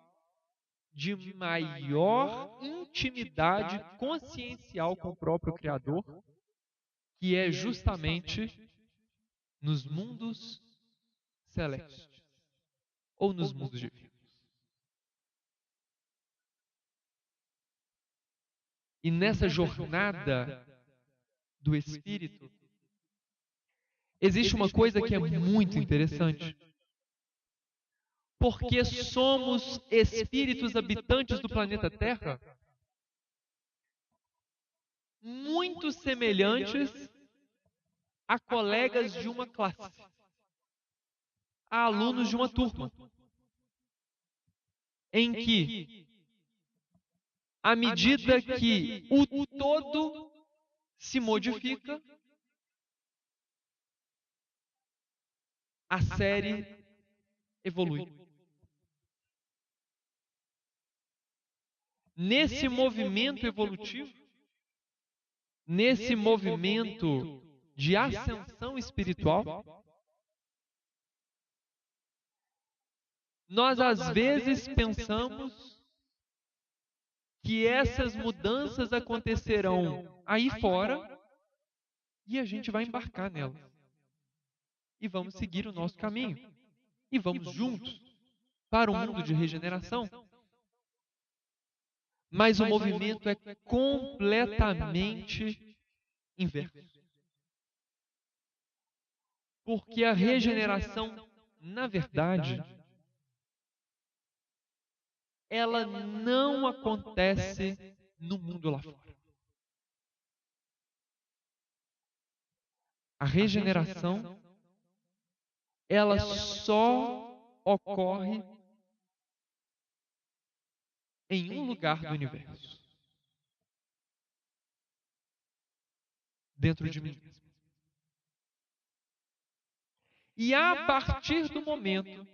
de maior intimidade consciencial com o próprio Criador, que é justamente nos mundos celestes ou nos mundos divinos. E nessa jornada do Espírito, existe uma coisa que é muito interessante. Porque somos espíritos habitantes do planeta Terra muito semelhantes a colegas de uma classe, a alunos de uma turma, em que, à medida que o todo se modifica, a série evolui. Nesse movimento evolutivo, nesse movimento de ascensão espiritual, nós às vezes pensamos que essas mudanças acontecerão aí fora e a gente vai embarcar nelas. E vamos seguir o nosso caminho. E vamos juntos para um mundo de regeneração. Mas o movimento é completamente inverso. Porque a regeneração, na verdade, ela não acontece no mundo lá fora. A regeneração, ela só ocorre em um lugar do universo. Dentro de mim mesmo. E a partir do momento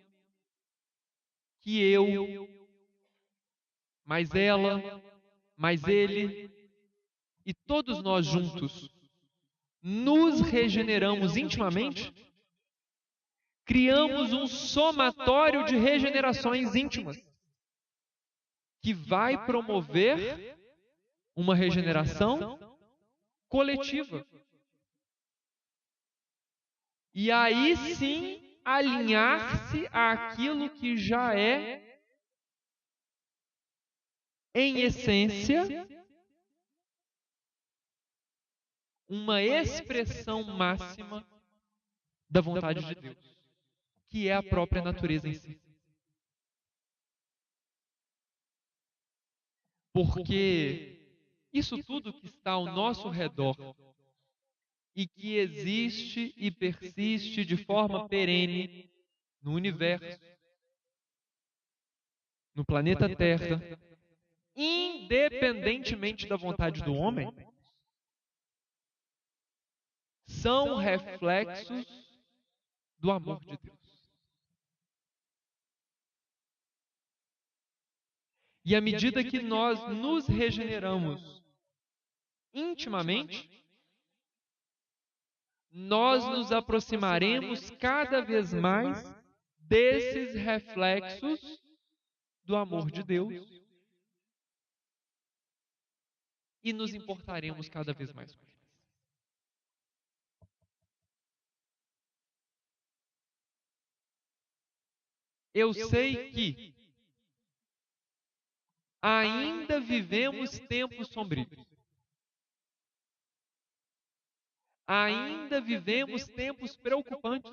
que eu, mais ela, mais ele, e todos nós juntos, nos regeneramos intimamente, criamos um somatório de regenerações íntimas, que vai promover uma regeneração coletiva. E aí sim alinhar-se àquilo que já é, em essência, uma expressão máxima da vontade de Deus, que é a própria natureza em si. Porque isso tudo que está ao nosso redor e que existe e persiste de forma perene no universo, no planeta Terra, independentemente da vontade do homem, são reflexos do amor de Deus. E à medida que nós nos regeneramos intimamente, nós nos aproximaremos cada vez mais desses reflexos do amor de Deus e nos importaremos cada vez mais com eles. Eu sei que ainda vivemos tempos sombrios. Ainda vivemos tempos preocupantes.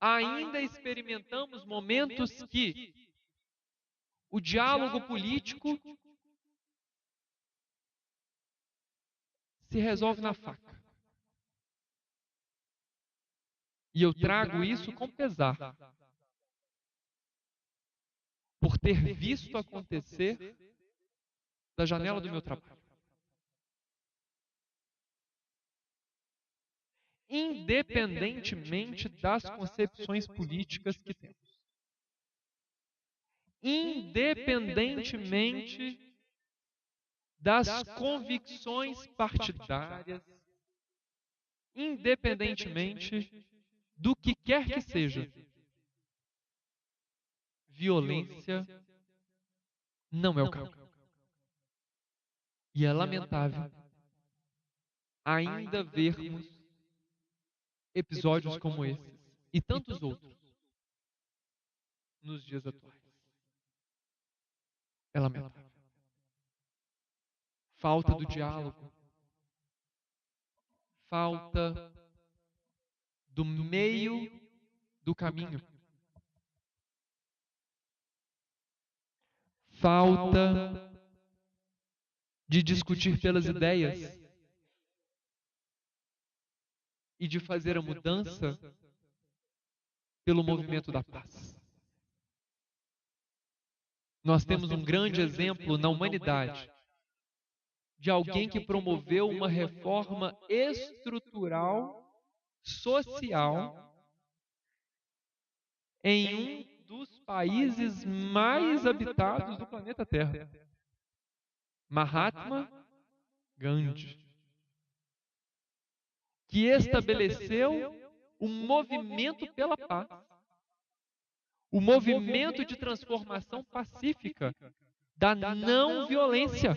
Ainda experimentamos momentos que o diálogo político se resolve na faca. E eu trago isso com pesar, por ter visto acontecer da janela do meu trabalho. Independentemente das concepções políticas que temos, independentemente das convicções partidárias, independentemente do que quer que seja, violência não é o caminho. E é lamentável ainda vermos episódios como esses e tantos outros nos dias atuais. É lamentável. Falta do diálogo, falta do meio do caminho, falta de discutir pelas ideias e de fazer a mudança pelo movimento da paz. Nós temos um grande exemplo na humanidade de alguém que promoveu uma reforma estrutural, social, em um dos países mais habitados do planeta Terra. Mahatma Gandhi, que estabeleceu um movimento pela paz, o movimento de transformação pacífica da não violência.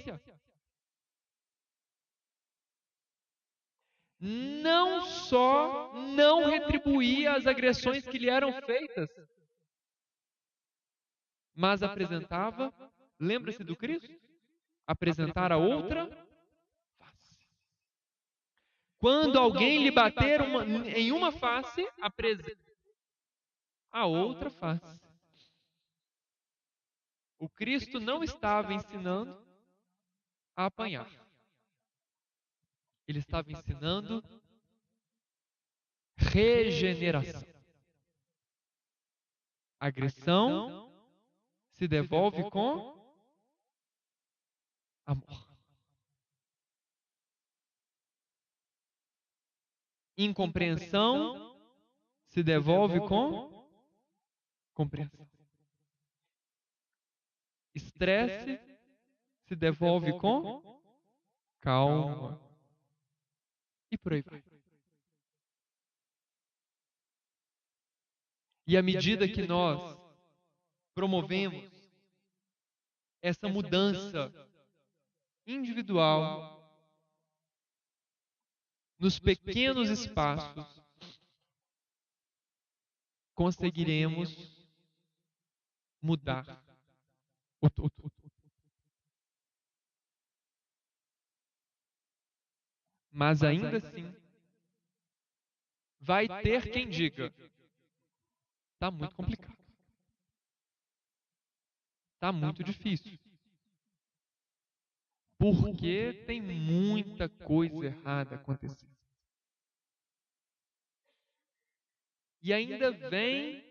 Não só não retribuía as agressões que lhe eram feitas, mas apresentava, lembra-se do Cristo? Apresentar a outra face. Quando alguém lhe bater em uma face, apresenta a outra face. O Cristo não estava ensinando a apanhar. Ele estava ensinando regeneração. Agressão se devolve com amor. Incompreensão se devolve com compreensão. Estresse se devolve com calma. E por aí vai. E à medida que nós promovemos essa mudança individual nos pequenos espaços, conseguiremos mudar o todo. Mas ainda assim, vai ter quem diga: está muito complicado. está muito difícil. Porque tem muita coisa errada acontecendo. E ainda vem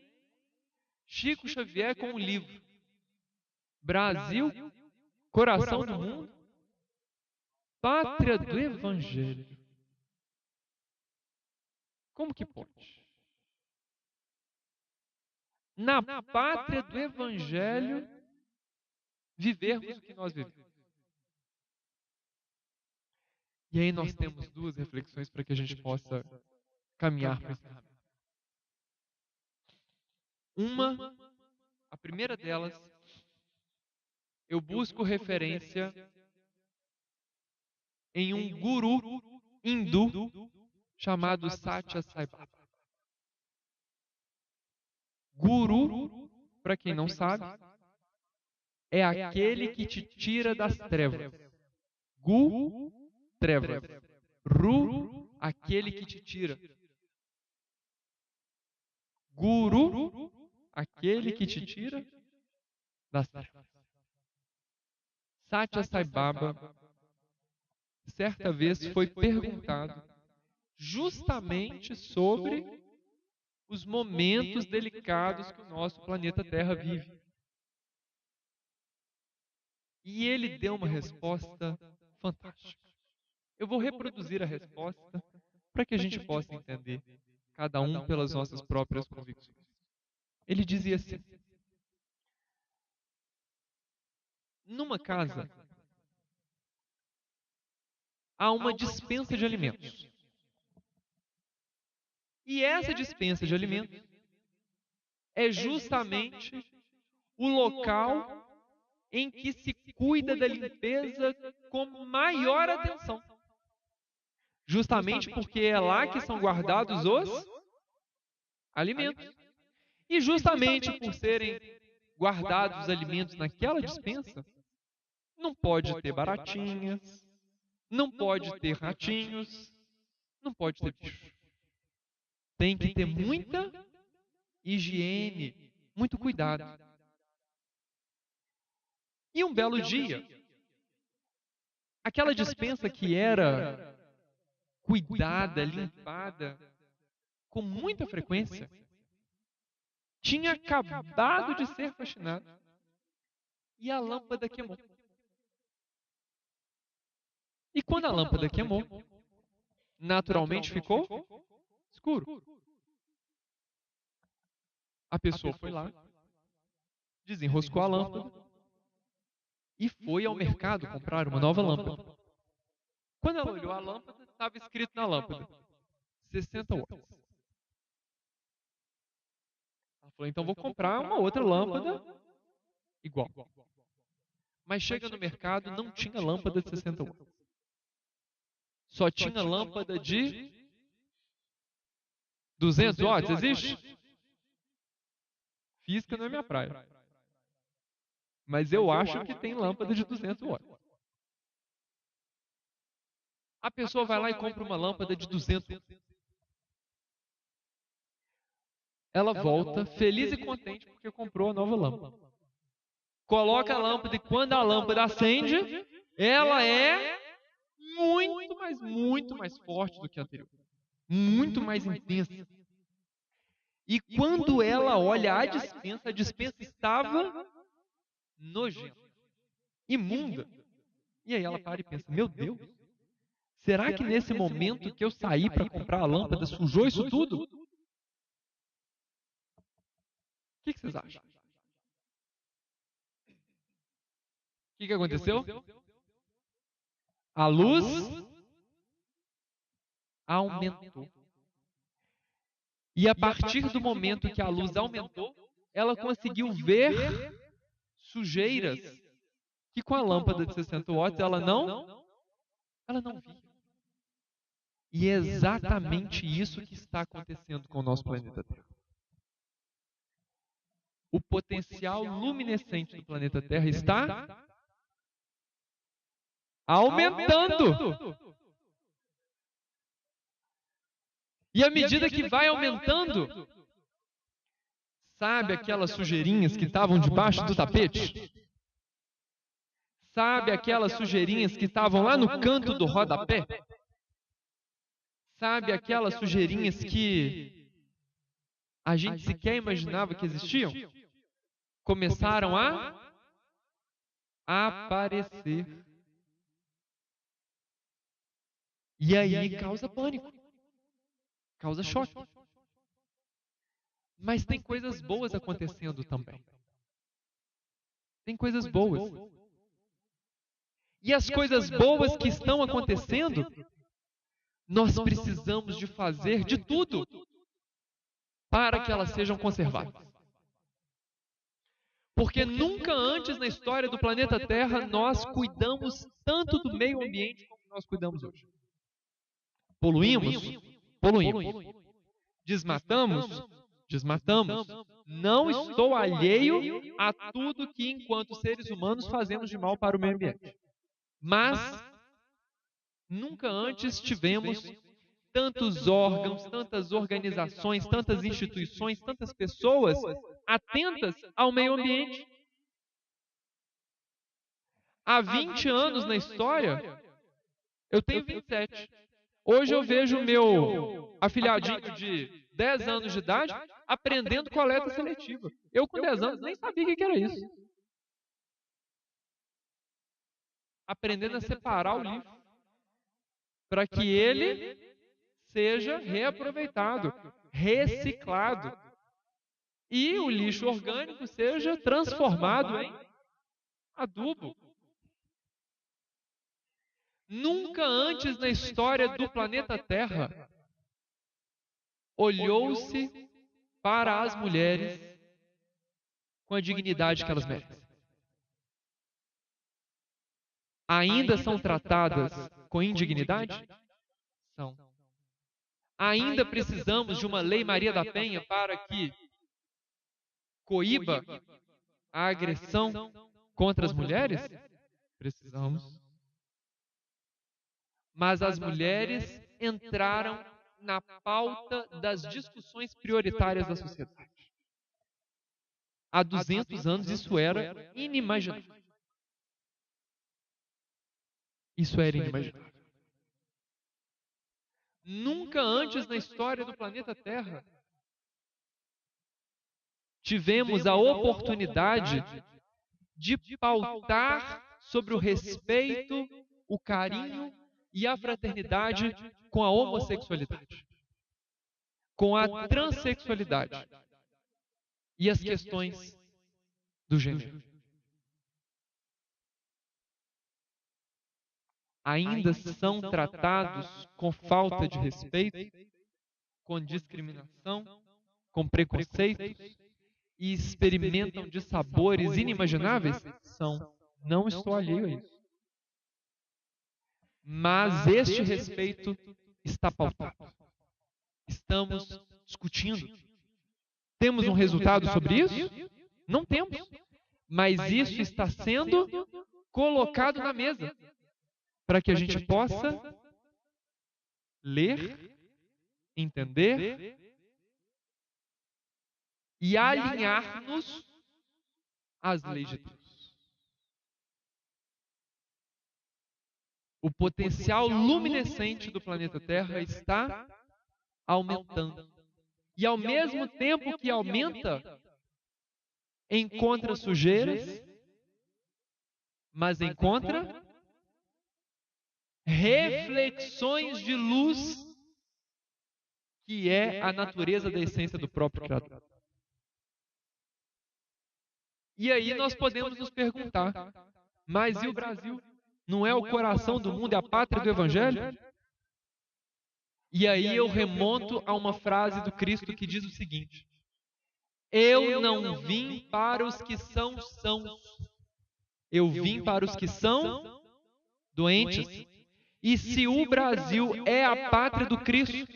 Chico Xavier com um livro. Brasil, coração do mundo, pátria do Evangelho. Como que pode? Na pátria do Evangelho, vivermos o que nós vivemos. E aí nós temos duas reflexões para que a gente possa caminhar para o encerramento. A primeira delas, eu busco referência em um guru hindu chamado Satya Sai Baba. Guru, para quem não sabe, é aquele que te tira das trevas. Gu, trevas. Ru, aquele que te tira. Guru, aquele que te tira das trevas. Satya Sai Baba, certa vez, foi perguntado justamente sobre os momentos delicados que o nosso planeta Terra vive. E ele deu uma resposta fantástica. Eu vou reproduzir a resposta para que a gente possa entender, cada um pelas nossas próprias convicções. Ele dizia assim: numa casa há uma dispensa de alimentos. E essa dispensa de alimentos é justamente o local em que se cuida da limpeza com maior atenção. Justamente porque é lá que são guardados os alimentos. E justamente por serem guardados os alimentos naquela dispensa, não pode ter baratinhas, não pode ter ratinhos, não pode ter bicho. Tem que ter muita higiene, muito cuidado. E um belo dia, aquela dispensa que era cuidada, limpada, com muita frequência, tinha acabado de ser faxinada e a lâmpada queimou. E quando a lâmpada queimou, naturalmente ficou escuro. A pessoa foi lá, desenroscou a lâmpada e foi ao mercado comprar uma nova lâmpada. Quando ela olhou a lâmpada, estava escrito na lâmpada 60 watts. Ela falou, então vou comprar uma outra lâmpada igual. Mas chega no mercado, não tinha lâmpada de 60 watts. Só tinha lâmpada de 200 watts, existe? Física não é minha praia. Mas eu acho que tem lâmpada de 200 watts. A pessoa vai lá e compra uma lâmpada de 200 watts. Ela volta feliz e contente porque comprou a nova lâmpada. Coloca a lâmpada e quando a lâmpada acende, ela é muito mais forte do que a anterior. Muito mais intensa. E quando ela olha a dispensa estava nojenta, imunda. E aí ela para e pensa, meu Deus, será que nesse momento que eu saí para comprar a lâmpada sujou isso tudo? O que vocês acham? O que aconteceu? A luz aumentou. E a partir do momento que a luz aumentou, ela conseguiu ver sujeiras que com a lâmpada de 60 watts ela não via. E é exatamente isso que está acontecendo com o nosso planeta Terra. O potencial luminescente do planeta Terra está aumentando. E à medida que vai aumentando, sabe aquelas sujeirinhas que estavam debaixo do tapete? Sabe aquelas sujeirinhas que estavam lá no canto do rodapé? Sabe aquelas sujeirinhas que a gente sequer imaginava que existiam? Começaram a aparecer. E aí causa pânico, causa choque. Mas tem coisas boas acontecendo também. Tem coisas boas. E as coisas boas que estão acontecendo, nós precisamos de fazer de tudo para que elas sejam conservadas. Porque nunca antes na história do planeta Terra nós cuidamos tanto do meio ambiente como nós cuidamos hoje. Poluímos? Poluímos. Desmatamos? Desmatamos. Não estou alheio a tudo que, enquanto seres humanos, fazemos de mal para o meio ambiente. Mas nunca antes tivemos tantos órgãos, tantas organizações, tantas instituições, tantas pessoas atentas ao meio ambiente. Há 20 anos na história, eu tenho 27. Hoje eu vejo o meu afilhadinho de 10 anos de idade aprendendo coleta seletiva. Eu com 10 anos nem sabia o que era isso. Aprendendo a separar o lixo para que ele seja reaproveitado, reciclado e o lixo orgânico seja transformado em adubo. Nunca antes na história do planeta Terra olhou-se para as mulheres com a dignidade que elas merecem. Ainda são tratadas com indignidade? São. Ainda precisamos de uma Lei Maria da Penha para que coíba a agressão contra as mulheres? Precisamos. Mas as mulheres entraram na pauta das discussões prioritárias da sociedade. Há 200 anos isso era inimaginável. Isso era inimaginável. Nunca antes na história do planeta Terra tivemos a oportunidade de pautar sobre o respeito, o carinho e a fraternidade com a homossexualidade, com a transexualidade e as questões do gênero. Ainda são tratados com falta de respeito, com discriminação, com preconceitos e experimentam de sabores inimagináveis? São. Não estou alheio a isso. Mas este respeito está pautado. Estamos discutindo. Temos um resultado sobre isso? Não temos. Mas isso está sendo colocado na mesa para que a gente possa ler, entender e alinhar-nos às leis de Deus. O potencial luminescente do planeta Terra está aumentando. E ao mesmo tempo que aumenta, encontra sujeiras, mas encontra reflexões de luz, que é a natureza da essência do próprio Criador. E aí nós podemos nos perguntar, mas e o Brasil? Não é o coração do mundo, é a pátria do Evangelho? E aí eu remonto a uma frase do Cristo que diz o seguinte: eu não vim para os que são sãos, eu vim para os que são doentes. E se o Brasil é a pátria do Cristo,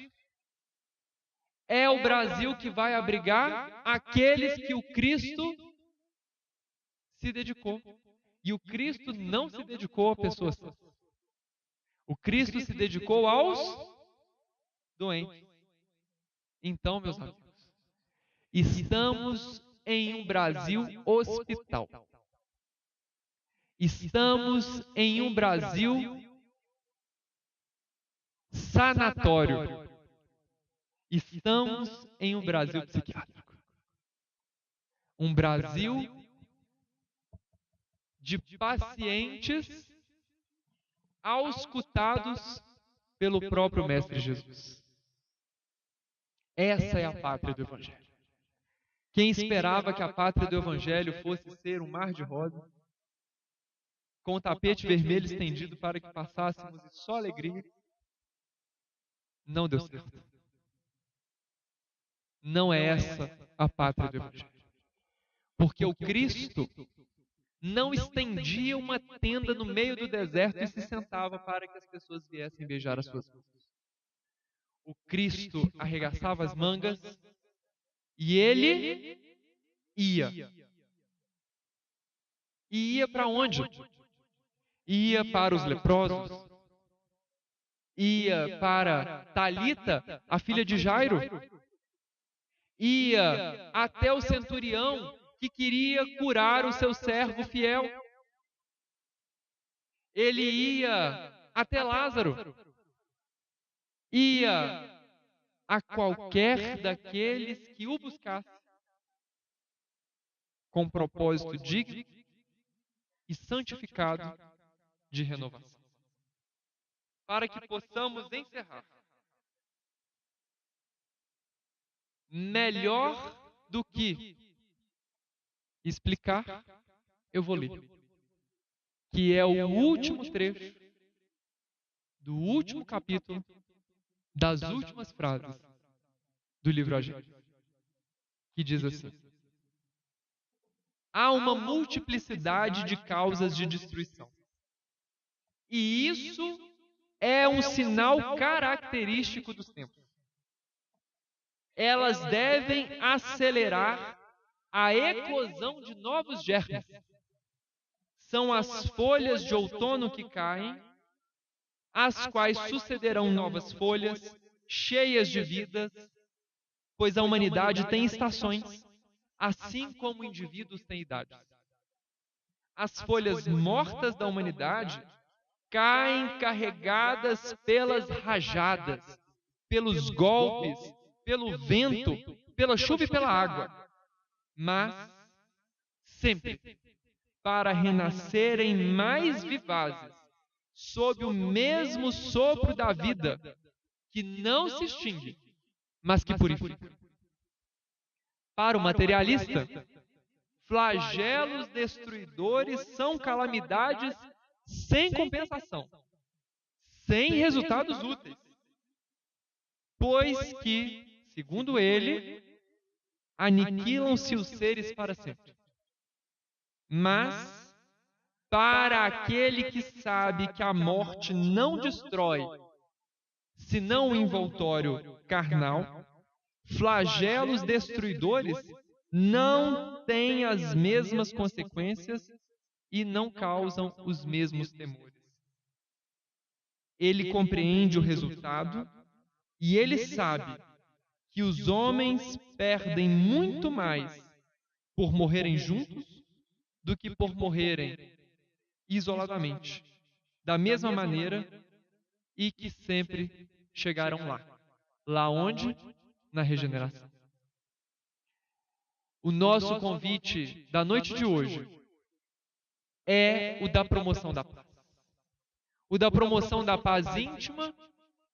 é o Brasil que vai abrigar aqueles que o Cristo se dedicou. E o Cristo não se dedicou a pessoas santas. O Cristo se dedicou aos doentes. Então, meus amigos, estamos em um Brasil hospital. Estamos em um Brasil sanatório. Estamos em um Brasil psiquiátrico. Um Brasil de pacientes auscultados pelo próprio Mestre Jesus. Essa é a pátria do Evangelho. Quem esperava que a pátria do Evangelho fosse ser um mar de rosas, com o tapete vermelho estendido para que passássemos e só alegria, não deu certo. Não é essa a pátria do Evangelho. Porque o Cristo não estendia uma tenda no meio do deserto e se sentava para que as pessoas viessem beijar as suas mãos. O Cristo arregaçava as mangas e ele ia. E ia para onde? Ia para os leprosos. Ia para Talita, a filha de Jairo. Ia até o centurião que queria curar o seu servo fiel. Ele ia até Lázaro. Ia a qualquer daqueles que o buscasse com propósito digno e santificado de renovação. Para que possamos encerrar. Melhor do que explicar, eu vou ler. Que é o último trecho do último capítulo das últimas frases do livro Ageu, que diz assim: há uma multiplicidade de causas de destruição. E isso é um sinal característico dos tempos. Elas devem acelerar a eclosão de novos germes. São as folhas de outono que caem, as quais sucederão novas folhas, cheias de vidas, pois a humanidade tem estações, assim como indivíduos têm idades. As folhas mortas da humanidade caem carregadas pelas rajadas, pelos golpes, pelo vento, pela chuva e pela água, mas sempre para renascerem mais vivazes, sob o mesmo sopro da vida, que não se extingue, mas que purifica. Para o materialista, flagelos destruidores são calamidades sem compensação, sem resultados úteis, pois que, segundo ele, aniquilam-se os seres para sempre. Mas, para aquele que sabe que a morte não destrói, senão o envoltório carnal, flagelos destruidores não têm as mesmas consequências e não causam os mesmos temores. Ele compreende o resultado e ele sabe que os homens perdem muito mais por morrerem juntos do que por morrerem isoladamente, da mesma maneira, e que sempre chegarão lá. Lá onde? Na regeneração. O nosso convite da noite de hoje é o da promoção da paz. O da promoção da paz íntima,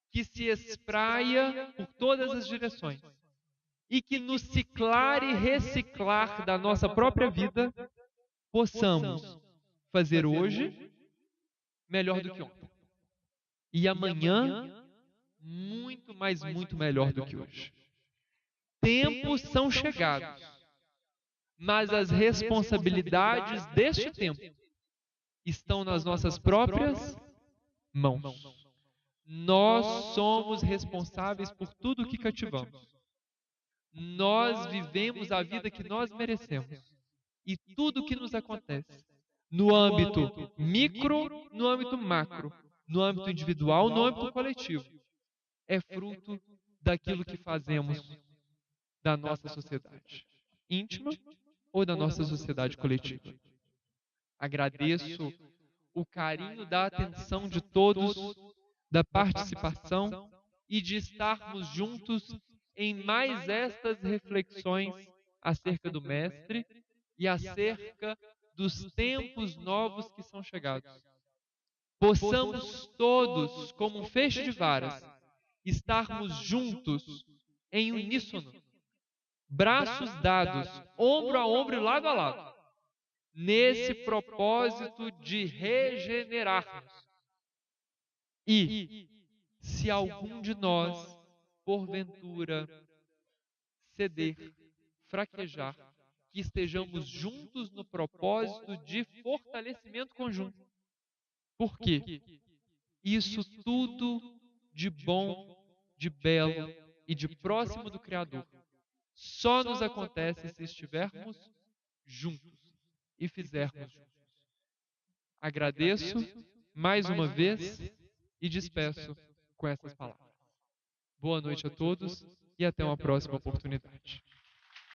que se espraia por todas as direções e que no ciclar e reciclar da nossa própria vida possamos fazer hoje melhor do que ontem e amanhã muito, mas muito melhor do que hoje. Tempos são chegados, mas as responsabilidades deste tempo estão nas nossas próprias mãos. Nós somos responsáveis por tudo o que cativamos. Nós vivemos a vida que nós merecemos. E tudo o que nos acontece, no âmbito micro, no âmbito macro, no âmbito individual, no âmbito coletivo, é fruto daquilo que fazemos da nossa sociedade íntima ou da nossa sociedade coletiva. Agradeço o carinho da atenção de todos, da participação e de estarmos juntos em mais estas reflexões acerca do Mestre e acerca dos tempos novos que são chegados. Possamos todos, como um feixe de varas, estarmos juntos em uníssono, braços dados, ombro a ombro e lado a lado, nesse propósito de regenerarmos. E, se algum de nós, porventura, ceder, fraquejar, que estejamos juntos no propósito de fortalecimento conjunto. Por quê? Isso tudo de bom, de belo e de próximo do Criador só nos acontece se estivermos juntos e fizermos juntos. Agradeço mais uma vez e despeço com essas palavras. Boa noite a todos e até uma próxima oportunidade.